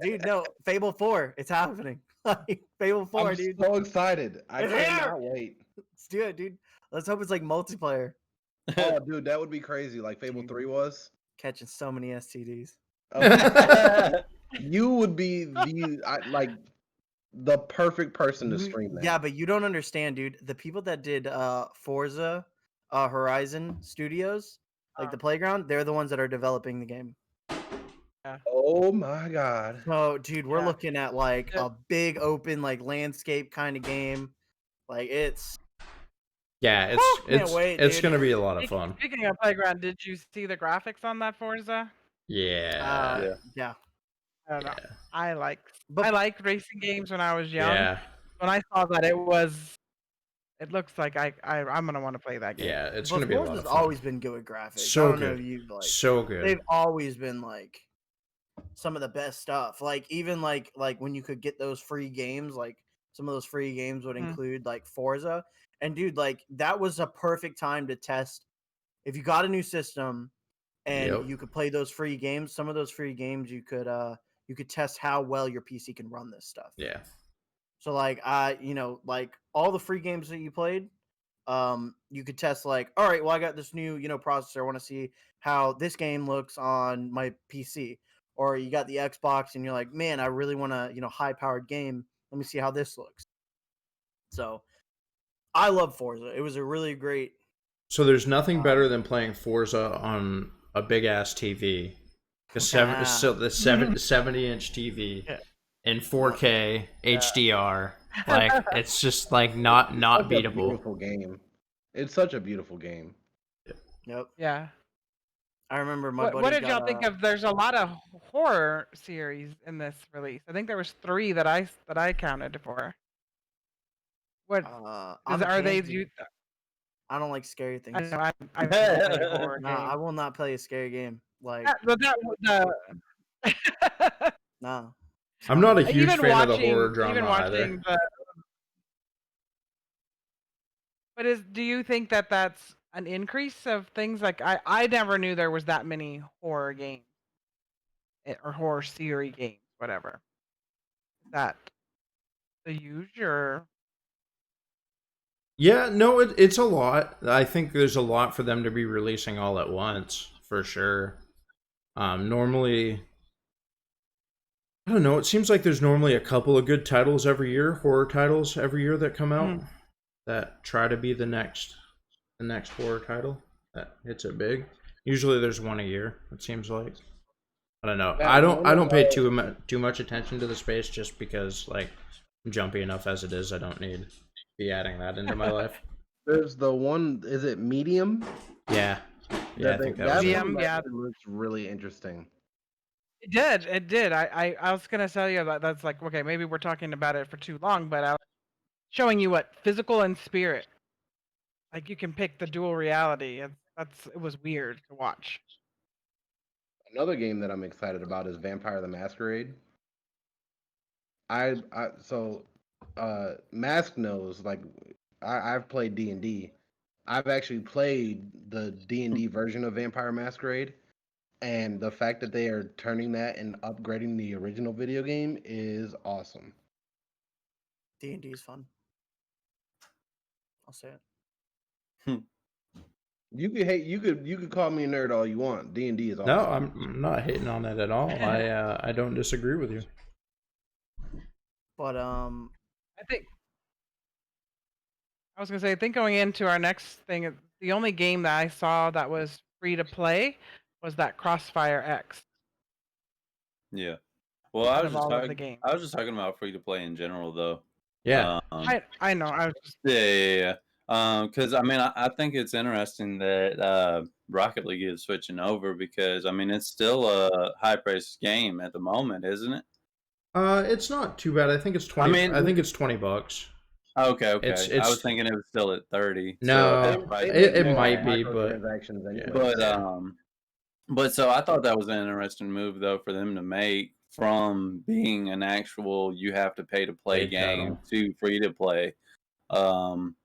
dude, no, Fable 4, it's happening. Fable 4, I'm dude. so excited. I It's here! cannot wait. Let's do it, dude. Let's hope it's like multiplayer. Oh, dude, that would be crazy. Like Fable 3 was. Catching so many STDs. You would be the perfect person to stream that. Yeah, but you don't understand, dude. The people that did Forza Horizon Studios, like the playground, they're the ones that are developing the game. Oh my God. So, dude, we're Yeah. looking at like Yeah. a big open like landscape kind of game. Like it's Yeah, can't wait, it's dude. going to be a lot of fun. Speaking of Playground, did you see the graphics on that Forza? Yeah. yeah. I don't know. Yeah. I But liked racing games when I was young. Yeah. When I saw that, it looks like I'm gonna want to play that game. Yeah, it's but going to be a lot Forza's of fun. always been good with graphics. So I don't know good. if you like So good. they've always been like some of the best stuff. Like even like when you could get those free games, like some of those free games would include like Forza. And dude, like that was a perfect time to test if you got a new system and Yep. you could play those free games. Some of those free games you could test how well your PC can run this stuff. Yeah. So like like all the free games that you played, you could test like, all right, well I got this new, processor. I want to see how this game looks on my PC. Or you got the Xbox and you're like, man, I really want a, high powered game. Let me see how this looks. So I love Forza. It was a really great So there's nothing better than playing Forza on a big ass TV. The 70-inch TV Yeah. in 4K HDR. Like it's just like not Such a beatable. beautiful game. It's such a beautiful game. Yep. Yeah. I remember my What, buddy what did y'all got, think of? There's a lot of horror series in this release. I think there was 3 that I counted for. What I'm are they? pansy. I don't like scary things. I know I don't play horror Nah, I games. will not play a scary game. Like, But nah. I'm not a Sorry. huge even fan of watching, the horror even drama either. watching the. But do you think that that's an increase of things? Like I never knew there was that many horror games or horror series games, whatever. Is that the huge or? Yeah, no, it's a lot. I think there's a lot for them to be releasing all at once, for sure. Normally, I don't know. It seems like there's normally a couple of good titles every year, horror titles every year that come out that try to be the next horror title that hits it big. Usually, there's one a year. It seems like. I don't know. Yeah, I don't pay too much attention to the space just because like I'm jumpy enough as it is. I don't need to be adding that into my life. There's the one. Is it Medium? Yeah. Yeah, I think that was it. Medium, one yeah. actually looks really interesting. It did. It did. I was gonna tell you that that's like okay, maybe we're talking about it for too long, but I was showing you what physical and spirit. Like you can pick the dual reality. It was weird to watch. Another game that I'm excited about is Vampire the Masquerade. Mask knows like I've played D&D. I've actually played the D&D version of Vampire Masquerade, And the fact that they are turning that and upgrading the original video game is awesome. D&D is fun. I'll say it. You could call me a nerd all you want. D&D is No, awesome. I'm not hating on it at all. I don't disagree with you. But I think I was gonna say, I think going into our next thing, the only game that I saw that was free to play was that Crossfire X. Yeah. Well, Out of all of the games, I was just talking about free to play in general, though. Yeah. I know. I was just Yeah. Because I mean, I think it's interesting that Rocket League is switching over because I mean, it's still a high-priced game at the moment, isn't it? It's not too bad. I think it's 20. mean, I think it's $20. Okay, It's I was thinking it was still at 30. No, So They, at price they it, make it more might be, but microtransactions anyway. but so I thought that was an interesting move though for them to make from being an actual you have to pay to play Paid game title. to free to play. Um,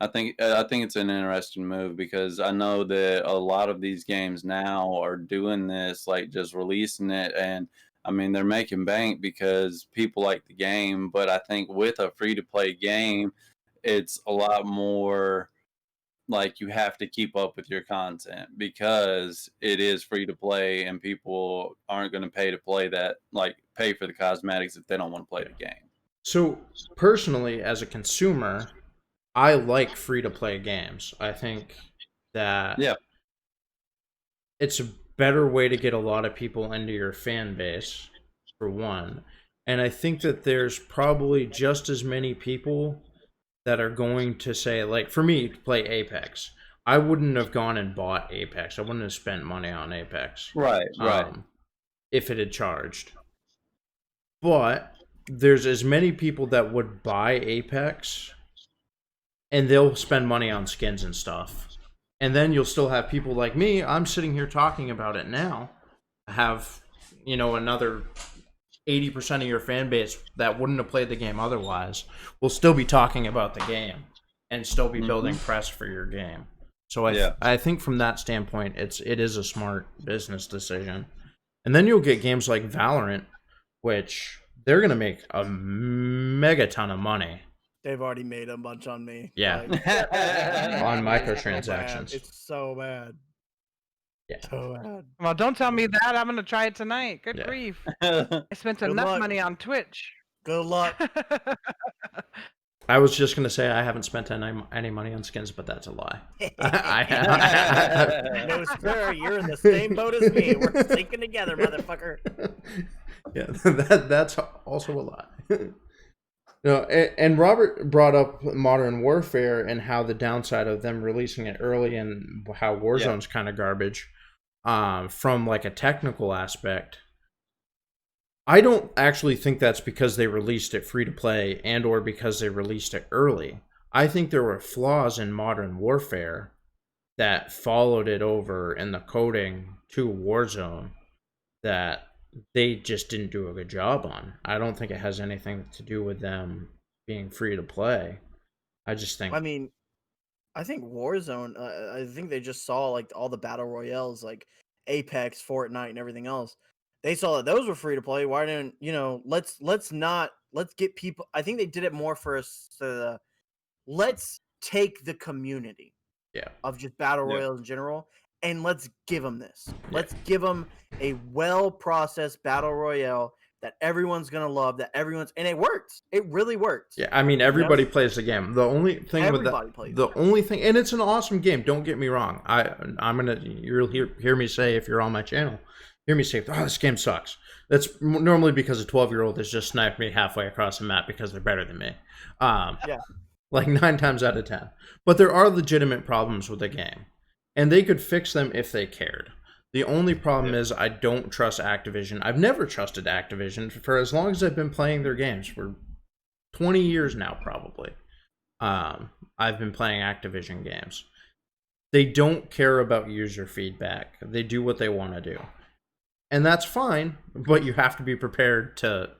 I think it's an interesting move because I know that a lot of these games now are doing this, like just releasing it, and I mean they're making bank because people like the game. But I think with a free to play game, it's a lot more like you have to keep up with your content because it is free to play and people aren't going to pay to play that, like pay for the cosmetics if they don't want to play the game. So personally, as a consumer, I like free to play games. I think that Yeah. it's a better way to get a lot of people into your fan base, for one. And I think that there's probably just as many people that are going to say, like, for me to play Apex, I wouldn't have gone and bought Apex. I wouldn't have spent money on Apex. Right. If it had charged. But there's as many people that would buy Apex and they'll spend money on skins and stuff. And then you'll still have people like me. I'm sitting here talking about it now. Have, another 80% of your fan base that wouldn't have played the game otherwise will still be talking about the game and still be building press for your game. So I think from that standpoint, it is a smart business decision. And then you'll get games like Valorant, which they're gonna make a mega ton of money. They've already made a bunch on me. Yeah. Like, On it's microtransactions. It's so bad. Yeah. So bad. well, don't tell me that. I'm gonna try it tonight. Good Yeah. grief! I spent Good enough luck. money on Twitch. Good luck. I was just gonna say I haven't spent any money on skins, but that's a lie. No, sir. You're in the same boat as me. We're sinking together, motherfucker. Yeah, that's also a lie. No, and Robert brought up Modern Warfare and how the downside of them releasing it early and how Warzone's kind of garbage. From like a technical aspect, I don't actually think that's because they released it free to play and or because they released it early. I think there were flaws in Modern Warfare that followed it over in the coding to Warzone that they just didn't do a good job on. I don't think it has anything to do with them being free to play. I just think. I mean, I think Warzone. I think they just saw like all the battle royales, like Apex, Fortnite, and everything else. They saw that those were free to play. Why didn't let's get people. I think they did it more for us. Let's take the community of just battle royals in general, and let's give them this. Let's give them a well-processed battle royale that everyone's gonna love. And it works. It really works. Yeah, I mean everybody plays the game. The only thing and it's an awesome game. Don't get me wrong. You'll hear me say if you're on my channel, hear me say, "Oh, this game sucks." That's normally because a 12-year-old has just sniped me halfway across the map because they're better than me. Like 9 times out of 10. But there are legitimate problems with the game, and they could fix them if they cared. The only problem is I don't trust Activision. I've never trusted Activision for as long as I've been playing their games, for 20 years now probably. I've been playing Activision games. They don't care about user feedback. They do what they want to do. And that's fine, but you have to be prepared to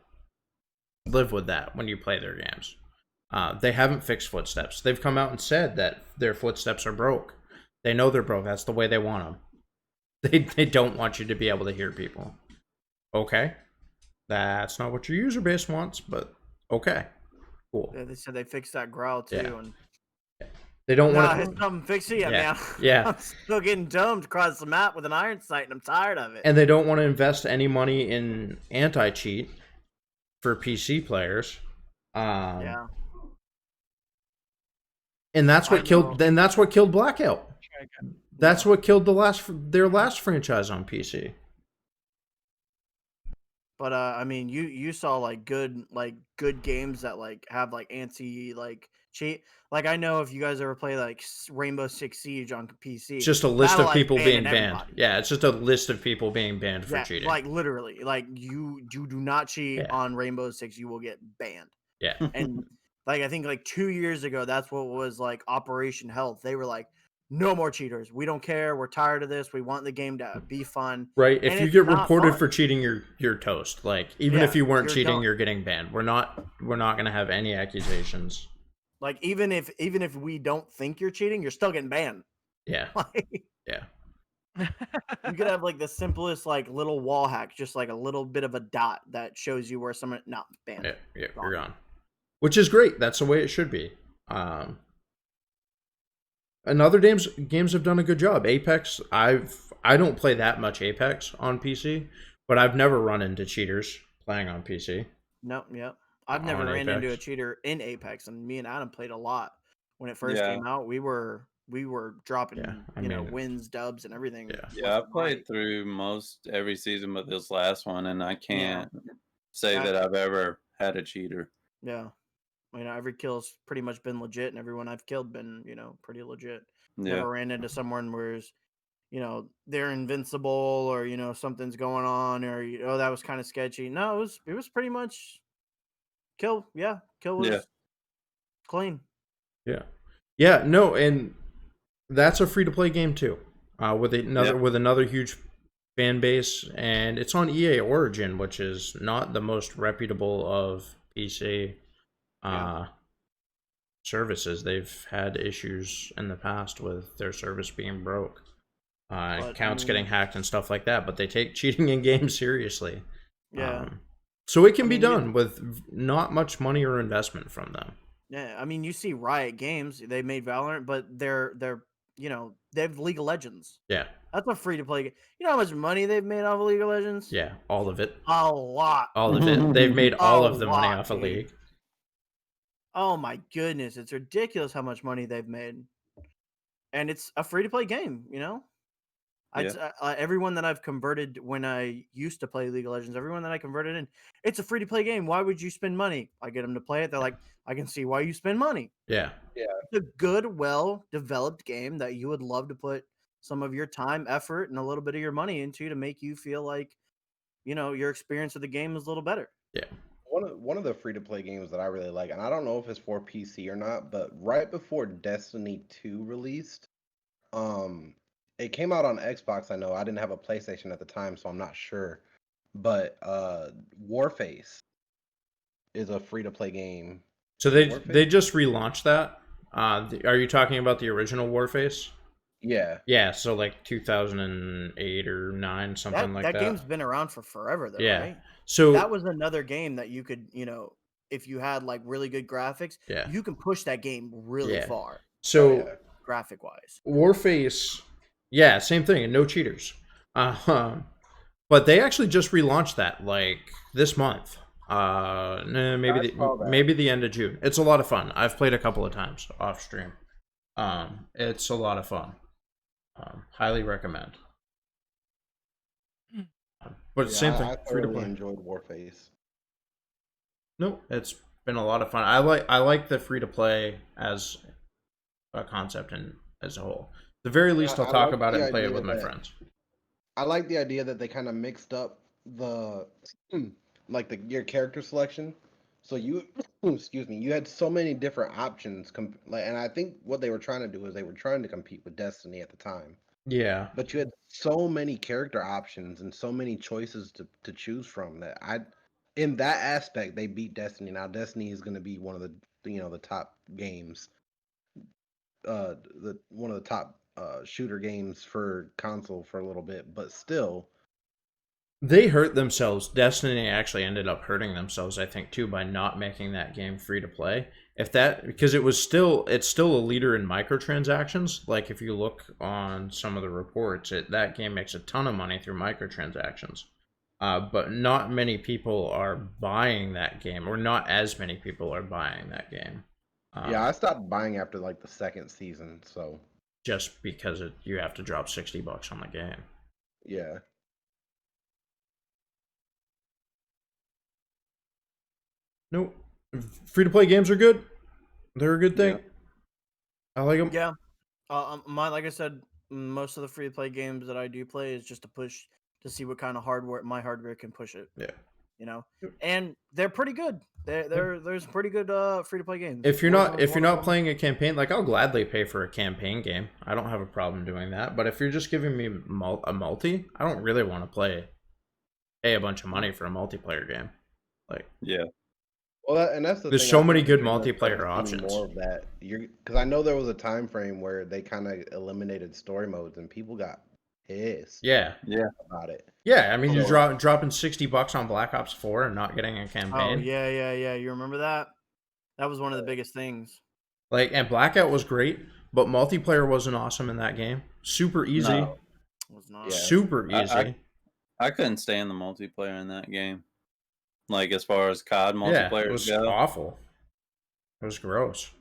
live with that when you play their games. They haven't fixed footsteps. They've come out and said that their footsteps are broke. They know they're broke. That's the way they want them. They don't want you to be able to hear people. Okay, that's not what your user base wants, but okay, cool. Yeah, they said they fixed that growl too, Yeah. and They don't nah, want it's something fix it yet, Yeah, man. yeah. I'm still getting domed across the map with an iron sight, and I'm tired of it. and they don't want to invest any money in anti-cheat for PC players. Yeah, And that's I what killed. know. Then that's what killed Blackout. Try again. That's Yeah. what killed their last franchise on PC. But I mean, you saw like good games that like have like anti cheat. Like I know if you guys ever play like Rainbow Six Siege on PC, It's just a list that'll of like people ban being banned. everybody. Yeah, it's just a list of people being banned for Yeah, cheating. like literally, like you do not cheat Yeah. on Rainbow Six, you will get banned. Yeah, And like I think like 2 years ago, that's what was like Operation Health. They were like, no more cheaters. We don't care. We're tired of this. We want the game to be fun. right. If And you it's get not reported fun. for cheating, you're toast. Like even if Yeah, you weren't you're cheating, done. you're getting banned. We're not gonna have any accusations. Like even if we don't think you're cheating, you're still getting banned. Yeah, Like yeah, you could have like the simplest like little wall hack, just like a little bit of a dot that shows you where someone banned. yeah. You're Gone. gone. Which is great. That's the way it should be. And other games have done a good job. Apex, I don't play that much Apex on PC, but I've never run into cheaters playing on PC. Nope, yep. I've never On ran into a Apex. cheater in Apex, and me and Adam played a lot when it first Yeah. came out. We were dropping Yeah, I mean, wins, dubs, and everything. Yeah. Yeah, left I and played right. through most every season but this last one, and I can't say That- that I've ever had a cheater. Yeah, every kill's pretty much been legit, and everyone I've killed been pretty legit. Yeah. Never ran into someone where's they're invincible or something's going on or that was kind of sketchy. No, it was pretty much kill. Yeah, kill was Yeah. clean. Yeah, yeah, no, and that's a free to play game too, with another huge fan base, and it's on EA Origin, which is not the most reputable of PC services. They've had issues in the past with their service being broke, accounts getting hacked and stuff like that. But they take cheating in games seriously. Yeah. So it can be done with not much money or investment from them. Yeah, I mean, you see Riot Games, they made Valorant, but they're they have League of Legends. Yeah, That's a free to play game. You know how much money they've made off of League of Legends? yeah, all of it. A lot. All of it. They've made all of the money lot, off of dude. League. Oh my goodness, it's ridiculous how much money they've made. And it's a free to play game, everyone that I've converted when I used to play League of Legends, everyone that I converted in, it's a free to play game. Why would you spend money? I get them to play it. They're like, I can see why you spend money. Yeah, It's a good, well developed game that you would love to put some of your time, effort, and a little bit of your money into to make you feel like, your experience of the game is a little better. yeah. One of the free to play games that I really like, and I don't know if it's for PC or not, but right before Destiny 2 released, it came out on Xbox. I know I didn't have a PlayStation at the time, so I'm not sure. But Warface is a free to play game. So they just relaunched that. Are you talking about the original Warface? Yeah. Yeah, so like 2008 or 9, something like that. That game's been around for forever, though, Yeah. right? So That was another game that you could, if you had like really good graphics, Yeah. you can push that game really Yeah. far, so yeah. graphic wise. Warface, yeah, same thing, and no cheaters. But they actually just relaunched that like this month. Maybe the end of June. It's a lot of fun. I've played a couple of times off stream. It's a lot of fun. Highly recommend. But Yeah, same thing, I free to thoroughly play. enjoyed Warface. No, it's been a lot of fun. I like the free to play as a concept and as a whole. At the very least, I I'll talk like about it the and play it idea with my that- friends. I like the idea that they kind of mixed up the your character selection. So you excuse me, you had so many different options and I think what they were trying to do is they were trying to compete with Destiny at the time. Yeah, But you had so many character options and so many choices to choose from that in that aspect they beat Destiny. Now Destiny is going to be one of the the top games, one of the top shooter games for console for a little bit, but still, They hurt themselves. Destiny actually ended up hurting themselves, I think, too, by not making that game free to play. If that because it's still a leader in microtransactions. Like if you look on some of the reports, that game makes a ton of money through microtransactions. But not many people are buying that game, or not as many people are buying that game. yeah, I stopped buying after like the second season. So Just because you have to drop $60 on the game. yeah, Nope. Free to play games are good. They're a good thing. Yeah. I like them. Yeah. Like I said, most of the free to play games that I do play is just to push to see what kind of hardware my hardware can push it. Yeah. You know, and they're pretty good. There's pretty good free to play games. If you're Warzone's one of not them. playing a campaign, like I'll gladly pay for a campaign game. I don't have a problem doing that. But if you're just giving me a multi, I don't really want to pay a bunch of money for a multiplayer game. Like Yeah. well, and that's the There's thing. so I many think good you're gonna start multiplayer seeing options. More of that, because I know there was a time frame where they kind of eliminated story modes, and people got pissed yeah, about it. yeah. I mean, you're So- dropping $60 on Black Ops 4 and not getting a Oh campaign. yeah. You remember that? That was one of the biggest things. Like, and Blackout was great, but multiplayer wasn't awesome in that game. Super easy, No. It was not. Yeah. super I- easy. I couldn't stand the multiplayer in that game. Like as far as COD Yeah, multiplayer it was go. awful. It was gross.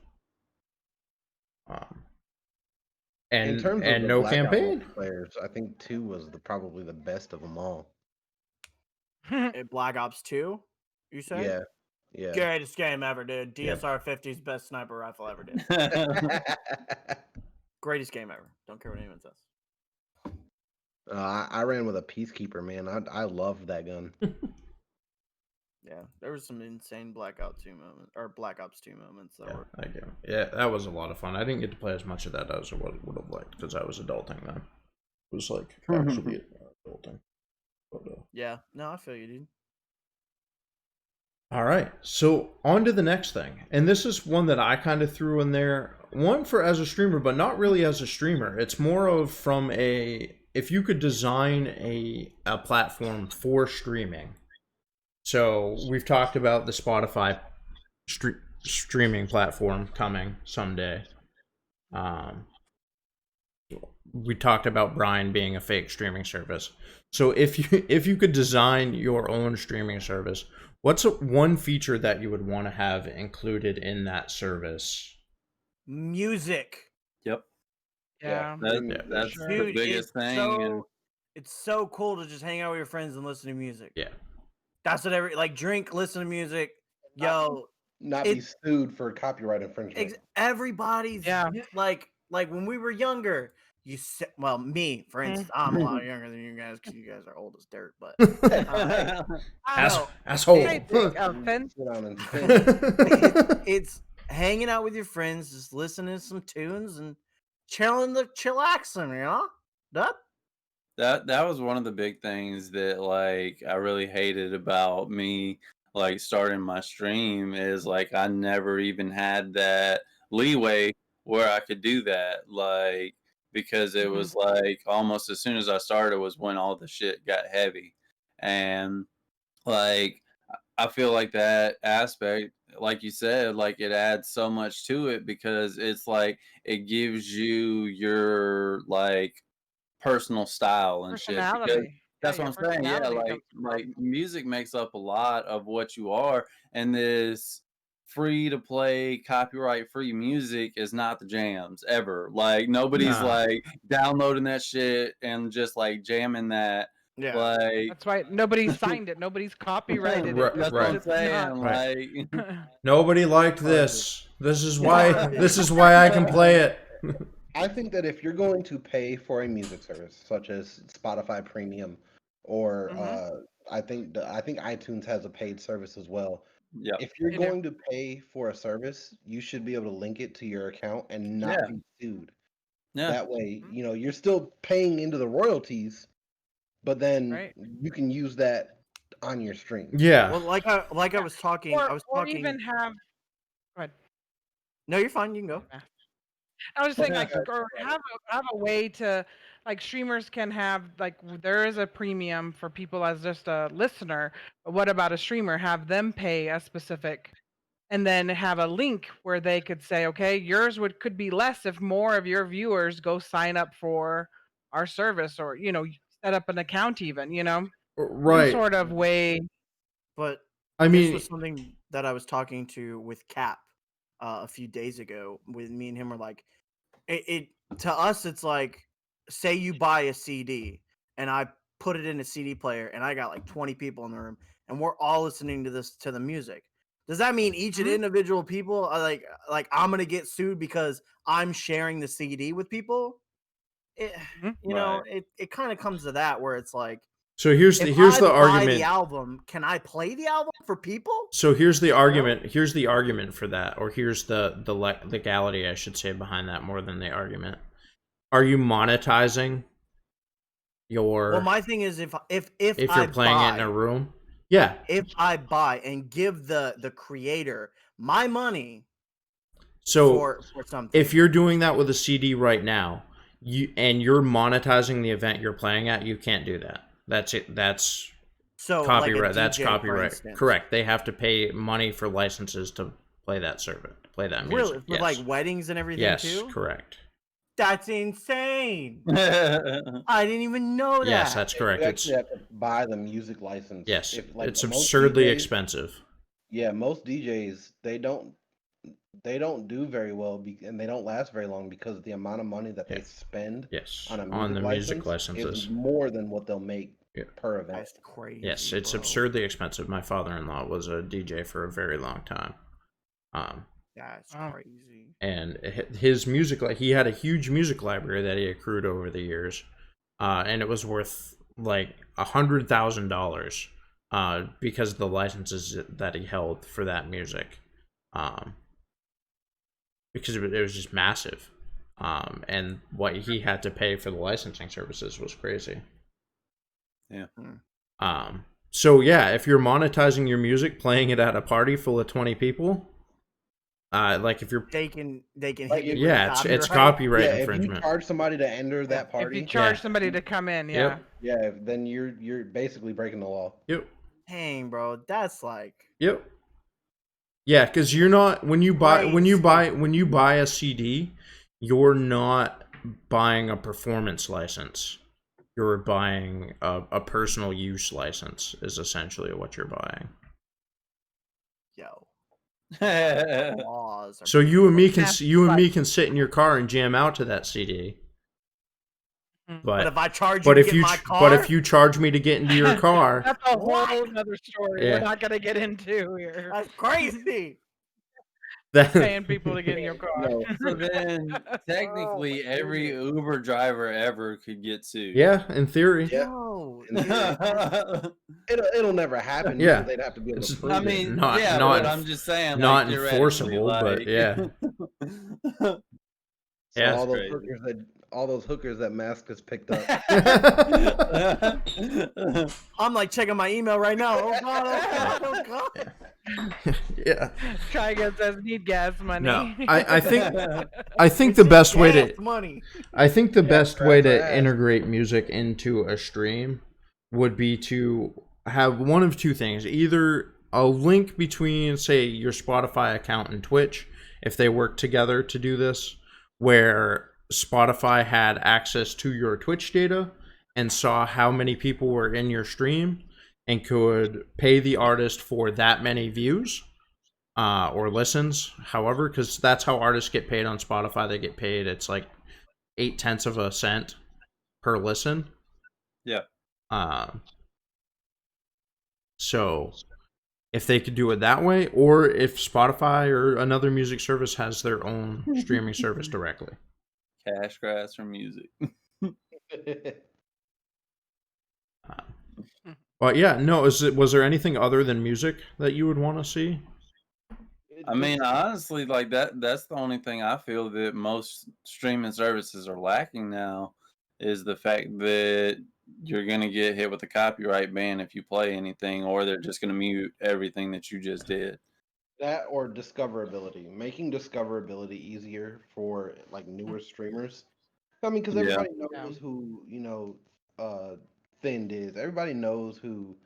in terms of the no Blackout campaign. multiplayers, I think 2 was probably the best of them all. Black Ops 2, you say? Yeah, yeah. Greatest game ever, dude. Yeah. DSR 50's best sniper rifle ever, dude. Greatest game ever. Don't care what anyone says. I ran with a Peacekeeper, man. I loved that gun. Yeah, there was some insane Black Ops 2 moments that Yeah, were. that game. Yeah, that was a lot of fun. I didn't get to play as much of that as I would have liked because I was adulting then. It was like actually adulting. But, Yeah, no, I feel you, dude. all right, so on to the next thing, and this is one that I kind of threw in there. One for as a streamer, but not really as a streamer. It's more of from if you could design a platform for streaming. So we've talked about the Spotify streaming platform coming someday. We talked about Brian being a fake streaming service. So if you could design your own streaming service, what's one feature that you would want to have included in that service? Music. Yep. Yeah. That's sure. the Dude, biggest it's thing. and it's so cool to just hang out with your friends and listen to music. Yeah. That's what drink, listen to music. Yo, Not be It- sued for copyright infringement. everybody's Yeah. like when we were younger. Me, for instance, I'm a lot younger than you guys because you guys are old as dirt. But Asshole. I take offense. Sit down and spin. it's hanging out with your friends, just listening to some tunes and chillaxing, you know? that was one of the big things that like I really hated about me like starting my stream is like I never even had that leeway where I could do that, like because it was like almost as soon as I started was when all the shit got heavy. And like I feel like that aspect, like you said, like it adds so much to it because it's like it gives you your like personal style and shit. Because Personality. that's Yeah, what your I'm saying. Yeah, personality like comes from. music makes up a lot of what you are, and this free to play copyright free music is not the jams ever. Like nobody's Nah. like downloading that shit and just like jamming that. Yeah. Like That's why nobody's signed it. Nobody's copyrighted it. that's because what I'm it's saying. not- Like Nobody liked this. This is why I can play it. I think that if you're going to pay for a music service such as Spotify Premium, or I think iTunes has a paid service as well. yeah, If you're They do. going to pay for a service, you should be able to link it to your account and not Yeah. be sued. yeah. That way, you're still paying into the royalties, but then Right. you can use that on your stream. Yeah. Well, I was talking. Or, I was or talking. even have. Go ahead. No, you're fine. You can go. I was just saying, like, or have a way to, like, streamers can have, like, there is a premium for people as just a listener. But what about a streamer? Have them pay a specific, and then have a link where they could say, okay, yours could be less if more of your viewers go sign up for our service, or set up an account, even some Right. sort of way. But I this was mean, something that I was talking to with Cap a few days ago. With me and him were like, it to us, it's like, say you buy a CD and I put it in a CD player and I got like 20 people in the room and we're all listening to the music. Does that mean each and Mhm. individual people are like I'm gonna get sued because I'm sharing the CD with people? It, Mhm. Right. it kind of comes to that where it's like, so here's if the I buy the argument. album, can I play the album for people? So here's the You know? argument. Here's the argument for that, or here's the legality, I should say, behind that more than the argument. Are you monetizing Well, your my thing is if if I you're playing it in buy a room? Yeah. if I buy and give the creator my money So for something. if you're doing that with a CD right now, you're monetizing the event you're playing at, you can't do that. That's it. That's So like a copyright. That's DJ, for copyright. instance. Correct. They have to pay money for licenses to play that service, play that music. Really? For Yes. like weddings and everything Yes, too? correct. That's insane. I didn't even know Yes, that. that's You correct. It's actually have to buy the music license. yes, If, like, it's most absurdly DJs expensive. Yeah, most DJs they don't do very well and they don't last very long because the amount of money that they Yeah. spend Yes, on a on the music license is licenses. more than what they'll make Yeah. per event. That's crazy. Yes, it's bro. absurdly expensive. My father-in-law was a DJ for a very long time. That's Wow. crazy. And his music, he had a huge music library that he accrued over the years, and it was worth like $100,000 because of the licenses that he held for that music, because it was just massive, and what he had to pay for the licensing services was crazy. Yeah. So yeah, if you're monetizing your music, playing it at a party full of 20 people, like if you're They can Like, hit you yeah, with it's copyright. copyright Yeah, if you infringement. charge somebody to enter that If party, you charge Yeah. somebody to come in, Yep. then you're basically breaking the law. Yep. Dang, bro, that's like Yep. Yeah, because you're not when you buy a CD, you're not buying a performance license. You're buying a personal use license is essentially what you're buying. yo. Yeah. Laws are So you and me can Yeah, sit in your car and jam out to that CD. Mhm. But But if I charge you but to if get you my car, but if you charge me to get into your car, that's a What? whole other story. Yeah. We're not gonna get into here. that's crazy. then Paying people to get in your car. No, So then, technically, my every goodness. Uber driver ever could get sued. yeah, in theory, Yeah. Yo, And it'll never happen Yeah. because they'd have to be able to It's- prove I it. mean, Not- yeah, not but enf- I'm just saying, not like, theoretically, enforceable, but like, yeah. So Yeah. all those hookers that Mask has picked up. I'm like checking my email right now. Oh god, oh god, oh god. Yeah. Try again says need gas money. No, I think the best way Gas to money. I think the best that's way what I to asked. integrate music into a stream would be to have one of two things. Either a link between, say, your Spotify account and Twitch, if they work together to do this, where Spotify had access to your Twitch data and saw how many people were in your stream and could pay the artist for that many views or listens, however, because that's how artists get paid on Spotify. They get paid, it's like 0.8 of a cent per listen. Yeah. So if they could do it that way, or if Spotify or another music service has their own streaming service directly. Cash grabs from music. But yeah, no, was there anything other than music that you would want to see? I mean, honestly, like that's the only thing I feel that most streaming services are lacking now is the fact that you're going to get hit with a copyright ban if you play anything, or they're just going to mute everything that you just did. That or discoverability, making discoverability easier for like newer streamers. I mean, because Yeah. everybody Yeah. knows who Thind is. Everybody knows who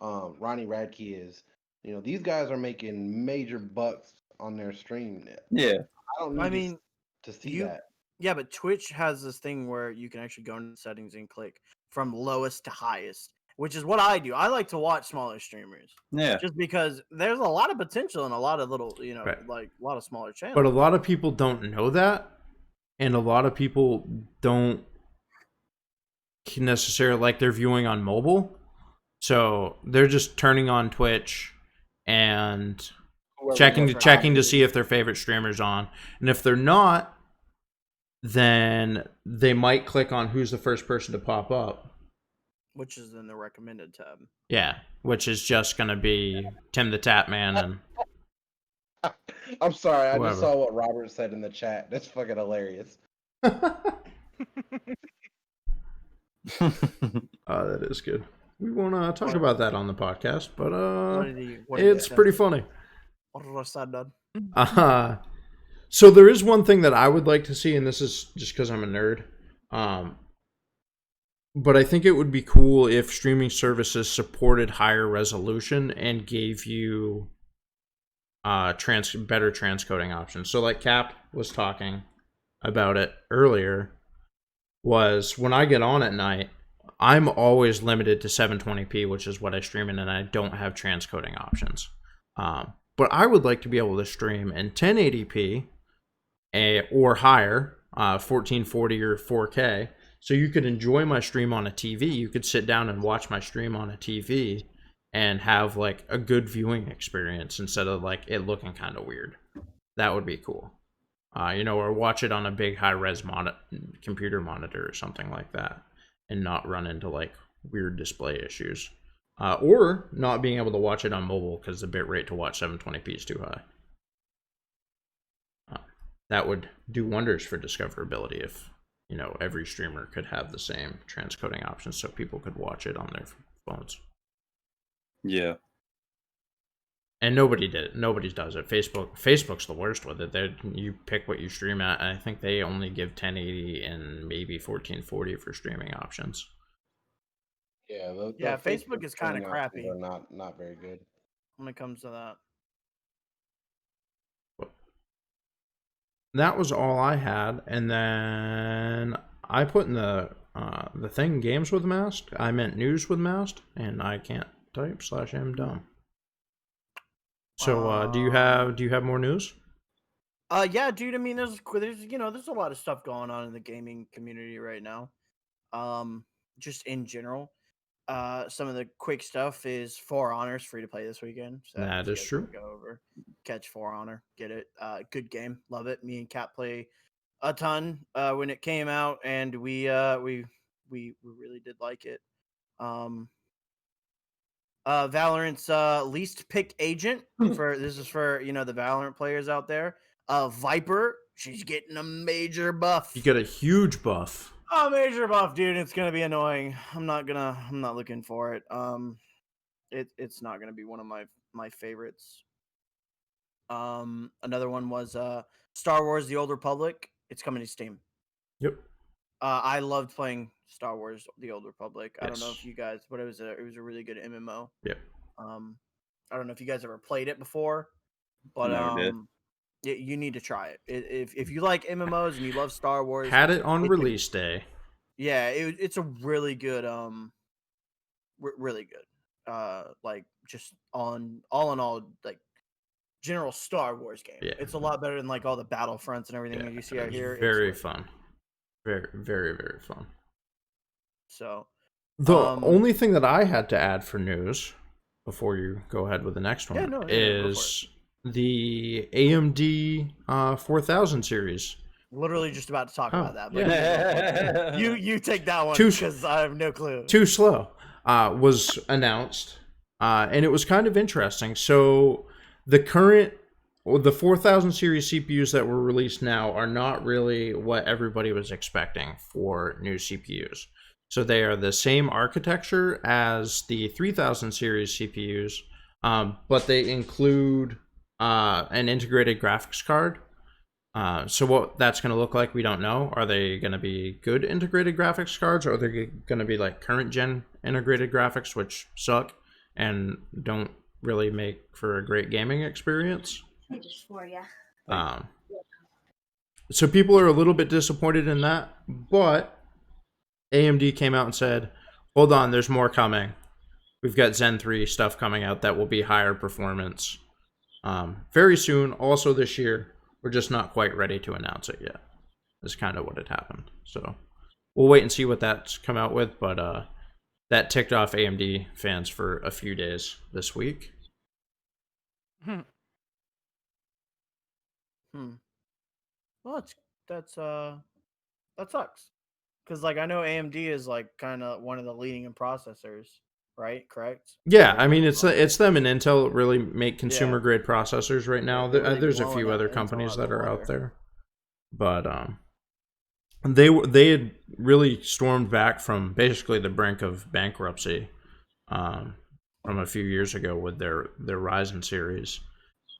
Ronnie Radke is. These guys are making major bucks on their stream. Yeah. I don't I need mean, to see you that. yeah, but Twitch has this thing where you can actually go into the settings and click from lowest to highest, which is what I do. I like to watch smaller streamers Yeah. just because there's a lot of potential in a lot of little, Right. like a lot of smaller channels. But a lot of people don't know that, and a lot of people don't necessarily like their viewing on mobile. So they're just turning on Twitch and Whoever checking their to favorite see if their favorite streamer's on. And if they're not, then they might click on who's the first person to pop up. which is in the recommended tab. Yeah, which is just gonna be Tim the Tap Man and is. I'm sorry, I just whoever. saw what Robert said in the chat. That's fucking hilarious. That is good. We won't talk about that on the podcast, but What did he it's say? pretty funny. What did I say, Dad? So there is one thing that I would like to see, and this is just because I'm a nerd. But I think it would be cool if streaming services supported higher resolution and gave you better transcoding options. So like Cap was talking about it earlier, was when I get on at night, I'm always limited to 720p, which is what I stream in, and I don't have transcoding options. But I would like to be able to stream in 1080p or higher, 1440 or 4K, so you could enjoy my stream on a TV. You could sit down and watch my stream on a TV and have like a good viewing experience instead of like it looking kind of weird. That would be cool. Or watch it on a big high-res computer monitor or something like that, and not run into like weird display issues. Or not being able to watch it on mobile because the bitrate to watch 720p is too high. That would do wonders for discoverability if every streamer could have the same transcoding options so people could watch it on their phones. Yeah. And nobody did it. Nobody does it. Facebook's the worst with it. You pick what you stream at, and I think they only give 1080 and maybe 1440 for streaming options. Yeah, Facebook is kind of streaming crappy options are not very good. when it comes to that. That was all I had, and then I put in the thing games with Mast. I meant news with Mast, and I can't type /am dumb. So do you have more news? Yeah, dude. I mean, there's a lot of stuff going on in the gaming community right now. Just in general. Some of the quick stuff is For Honor's free to play this weekend. So That is true. Go over, catch For Honor, get it. Good game, love it. Me and Kat play a ton when it came out, and we really did like it. Valorant's least picked agent for this is for the Valorant players out there. Viper, she's getting a major buff. You get a huge buff. Oh, major buff, dude. It's gonna be annoying. I'm not looking for it. It's not gonna be one of my favorites. Another one was Star Wars: The Old Republic. It's coming to Steam. Yep. I loved playing Star Wars: The Old Republic. I don't know Yes. if you guys, but it was a really good MMO. Yep. I don't know if you guys ever played it before, but Never did. you need to try it. If you like MMOs and you love Star Wars, Had it on it's release day. Yeah, it's a really good, really good. Like just all in all, like general Star Wars game. Yeah. It's a lot better than like all the Battlefronts and everything that you see out it's here. Very It's fun. Very, very, very fun. So The only thing that I had to add for news before you go ahead with the next one is the AMD 4000 series. Literally just about to talk about that, but Yeah. you take that one because I have no clue. Too slow. Was announced, and it was kind of interesting. So the 4000 series CPUs that were released now are not really what everybody was expecting for new CPUs. So they are the same architecture as the 3000 series CPUs, but they include an integrated graphics card. So what that's going to look like, we don't know. Are they going to be good integrated graphics cards, or are they going to be like current gen integrated graphics, which suck and don't really make for a great gaming experience? Um, so people are a little bit disappointed in that, but AMD came out and said, hold on, there's more coming. We've got Zen 3 stuff coming out that will be higher performance very soon, also this year. We're just not quite ready to announce it yet. Is kind of what had happened. So we'll wait and see what that's come out with, but that ticked off AMD fans for a few days this week. Hmm. Well, that sucks. Because like I know AMD is like kind of one of the leading in processors, right? Correct. Yeah, Correct I me mean if I'm wrong. it's them and Intel that really make consumer Yeah. grade processors right now. They're really There's a blowing few other Intel companies out that the are out water. there, but they had really stormed back from basically the brink of bankruptcy from a few years ago with their Ryzen series,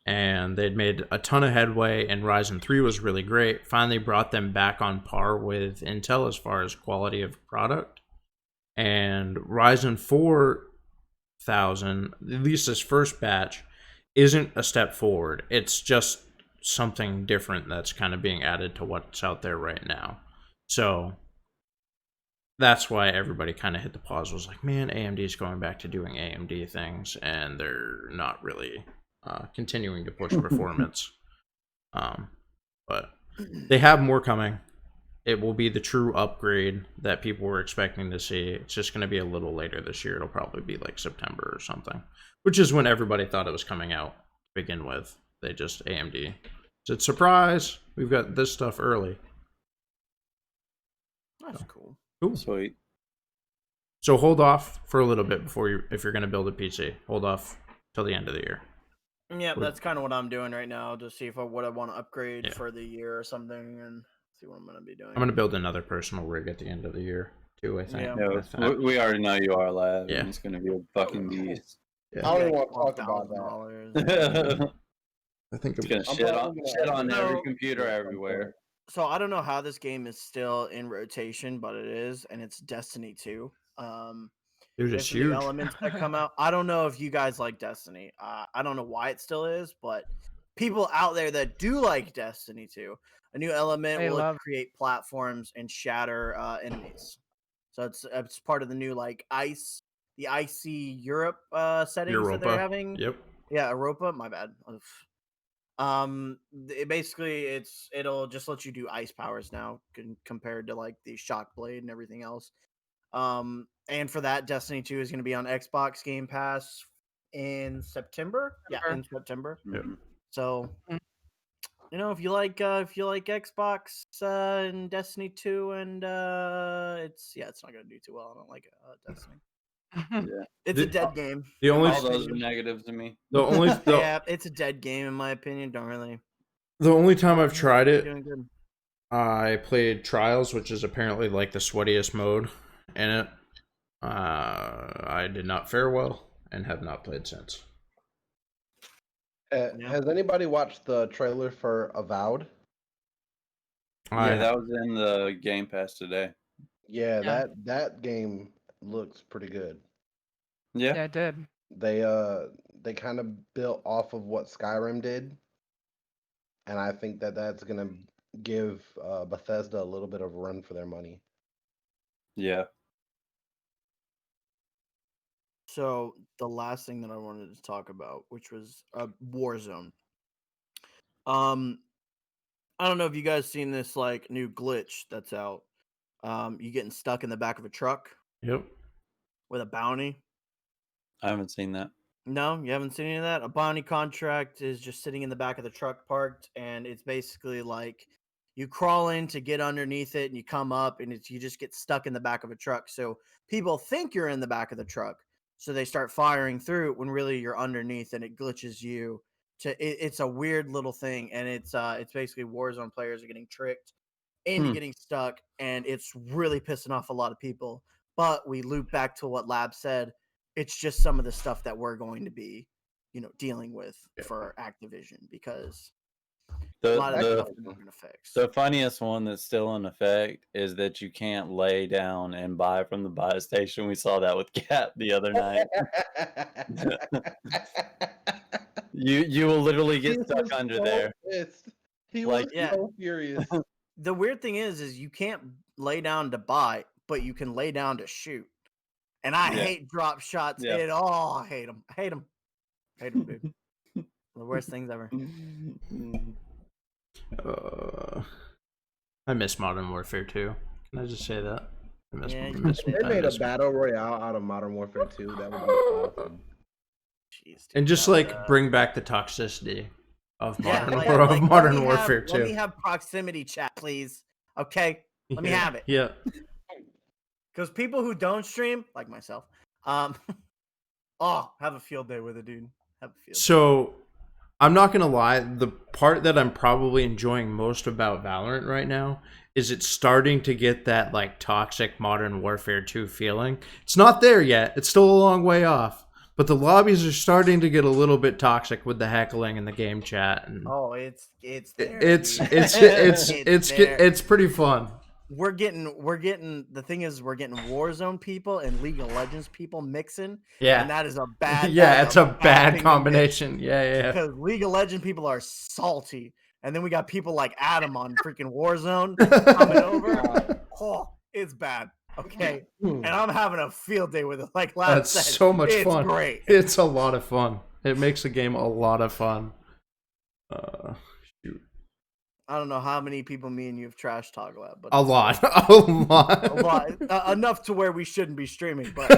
and they'd made a ton of headway, and Ryzen 3 was really great. Finally brought them back on par with Intel as far as quality of product, and Ryzen 4000, at least this first batch, isn't a step forward. It's just something different that's kind of being added to what's out there right now. So that's why everybody kind of hit the pause. Was like, man, AMD's going back to doing AMD things, and they're not really continuing to push performance. But they have more coming. It will be the true upgrade that people were expecting to see. It's just going to be a little later this year. It'll probably be like September or something, which is when everybody thought it was coming out to begin with. They just AMD said, surprise, we've got this stuff early. That's cool. Cool. Sweet. So hold off for a little bit before you, if you're going to build a PC, hold off till the end of the year. Yeah, that's kind of what I'm doing right now to see if I want to upgrade Yeah. for the year or something, and see what I'm gonna be doing. I'm going to build another personal rig at the end of the year too, I think. Yeah. Yeah, we already know you are, Lab. Yeah. And it's going to be a fucking beast. Yeah. I don't even want to talk about that. $12,000. I think It's going to I'm shit probably on, gonna shit on upgrade. every No. computer everywhere. So I don't know how this game is still in rotation, but it is, and it's Destiny 2. they're There's just some new huge. elements that come out. I don't know if you guys like Destiny. I don't know why it still is, but people out there that do like Destiny 2, a new element They will love- create platforms and shatter enemies. So it's part of the new like the icy Europe settings that they're Europa. having. Yep. Yeah, Europa. My bad. It'll just let you do ice powers now compared to like the shock blade and everything else. And for that, Destiny 2 is going to be on Xbox Game Pass in September. Yeah, in September. Yep. So, Mm. if you like Xbox and Destiny 2, and it's not going to do too well. I don't like Destiny. Yeah. It's a dead game. The only All those are negatives to me. the only Yeah, it's a dead game in my opinion. Don't really. the only time I've tried it, Doing good. I played Trials, which is apparently like the sweatiest mode in it. I did not fare well and have not played since. Yeah. Has anybody watched the trailer for Avowed? Yeah, that was in the Game Pass today. Yeah, Yeah. that game looks pretty good. Yeah. Yeah, it did. They kind of built off of what Skyrim did, and I think that's gonna give Bethesda a little bit of a run for their money. Yeah. So the last thing that I wanted to talk about, which was Warzone. I don't know if you guys seen this like new glitch that's out. You getting stuck in the back of a truck Yep. with a bounty. I haven't seen that. No, you haven't seen any of that. A bounty contract is just sitting in the back of the truck parked, and it's basically like you crawl in to get underneath it, and you come up, and you just get stuck in the back of a truck. So people think you're in the back of the truck, so they start firing through it when really you're underneath, and it glitches you. It's a weird little thing, and it's basically Warzone players are getting tricked into getting stuck, and it's really pissing off a lot of people. But we loop back to what Lab said. It's just some of the stuff that we're going to be dealing with for Activision, because The a lot of that the stuff is not going to fix. the funniest one that's still in effect is that you can't lay down and buy from the buy station. We saw that with Cat the other night. You will literally He get stuck was under so there. pissed. He Like, was Yeah. so furious. The weird thing is you can't lay down to buy, but you can lay down to shoot. And I Yeah. hate drop shots Yeah. at all. I hate them. Hate them. Hate them, dude. The worst things ever. I miss Modern Warfare 2. Can I just say that? I miss, Yeah, I you miss, If they I made a miss- battle royale out of Modern Warfare 2, that would be awesome. Jeez, dude, and just that, like bring back the toxicity of yeah, Modern, like, War- of like, Modern Warfare 2. Let me have proximity chat, please. Okay, let me have it. Yeah. Because people who don't stream, like myself, have a field day with it, dude. Have a field. So, I'm not gonna lie. The part that I'm probably enjoying most about Valorant right now is it's starting to get that like toxic Modern Warfare 2 feeling. It's not there yet. It's still a long way off. But the lobbies are starting to get a little bit toxic with the heckling and the game chat, and Oh, it's there. it's dude. it's there. pretty fun. We're getting the thing is we're getting Warzone people and League of Legends people mixing. Yeah. And that is a bad Yeah, it's a bad thing to mix, combination. Yeah. because League of Legends people are salty. And then we got people like Adam on freaking Warzone coming over. Oh, it's bad. Okay. And I'm having a field day with it. Like last That's said, so much it's fun. great. It's a lot of fun. It makes the game a lot of fun. Shoot. I don't know how many people me and you have trash talked about, but A lot. A lot. a lot. Enough to where we shouldn't be streaming, but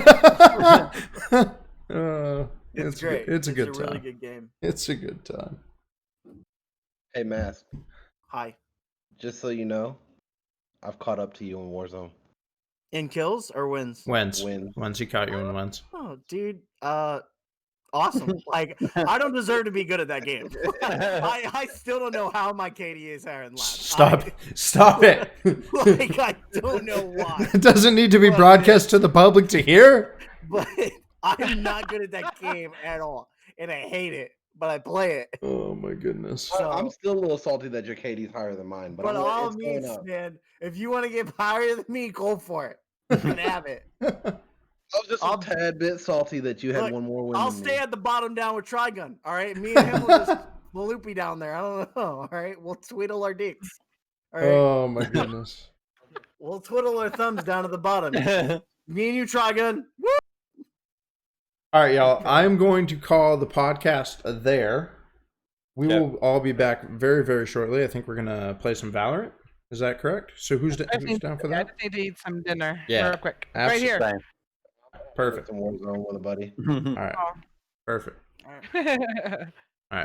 it's great. It's a good It's time. a really good game. It's a good time. Hey, Mask, Hi. just so you know, I've caught up to you in Warzone. In kills or wins? Wins. Wins. Once he caught you in wins. Oh, dude. Awesome. Like, I don't deserve to be good at that game. I still don't know how my KD is higher than last. Stop it. Like, I don't know why. It doesn't need to be But- broadcast to the public to hear. But I'm not good at that game at all. And I hate it. But I play it. Oh my goodness. I'm still a little salty that your KD's higher than mine, but But I'm all it's means, going up. man, if you want to get higher than me, go for it. You can have it. I was just a tad bit salty that you had Look, one more win. I'll than stay me. at the bottom down with Trigun. All right, me and him will just loopy down there. I don't know. All right, we'll twiddle our dicks. All right, Oh my goodness. we'll twiddle our thumbs down at the bottom. Me and you, Trigun. Woo! All right, y'all. I'm going to call the podcast there. We Okay. will all be back very, very shortly. I think we're gonna play some Valorant. Is that correct? So who's down for I that? just need to eat some dinner Yeah, real quick. Right here. Same. Perfect. Some Warzone with a buddy. All right. Perfect. All right.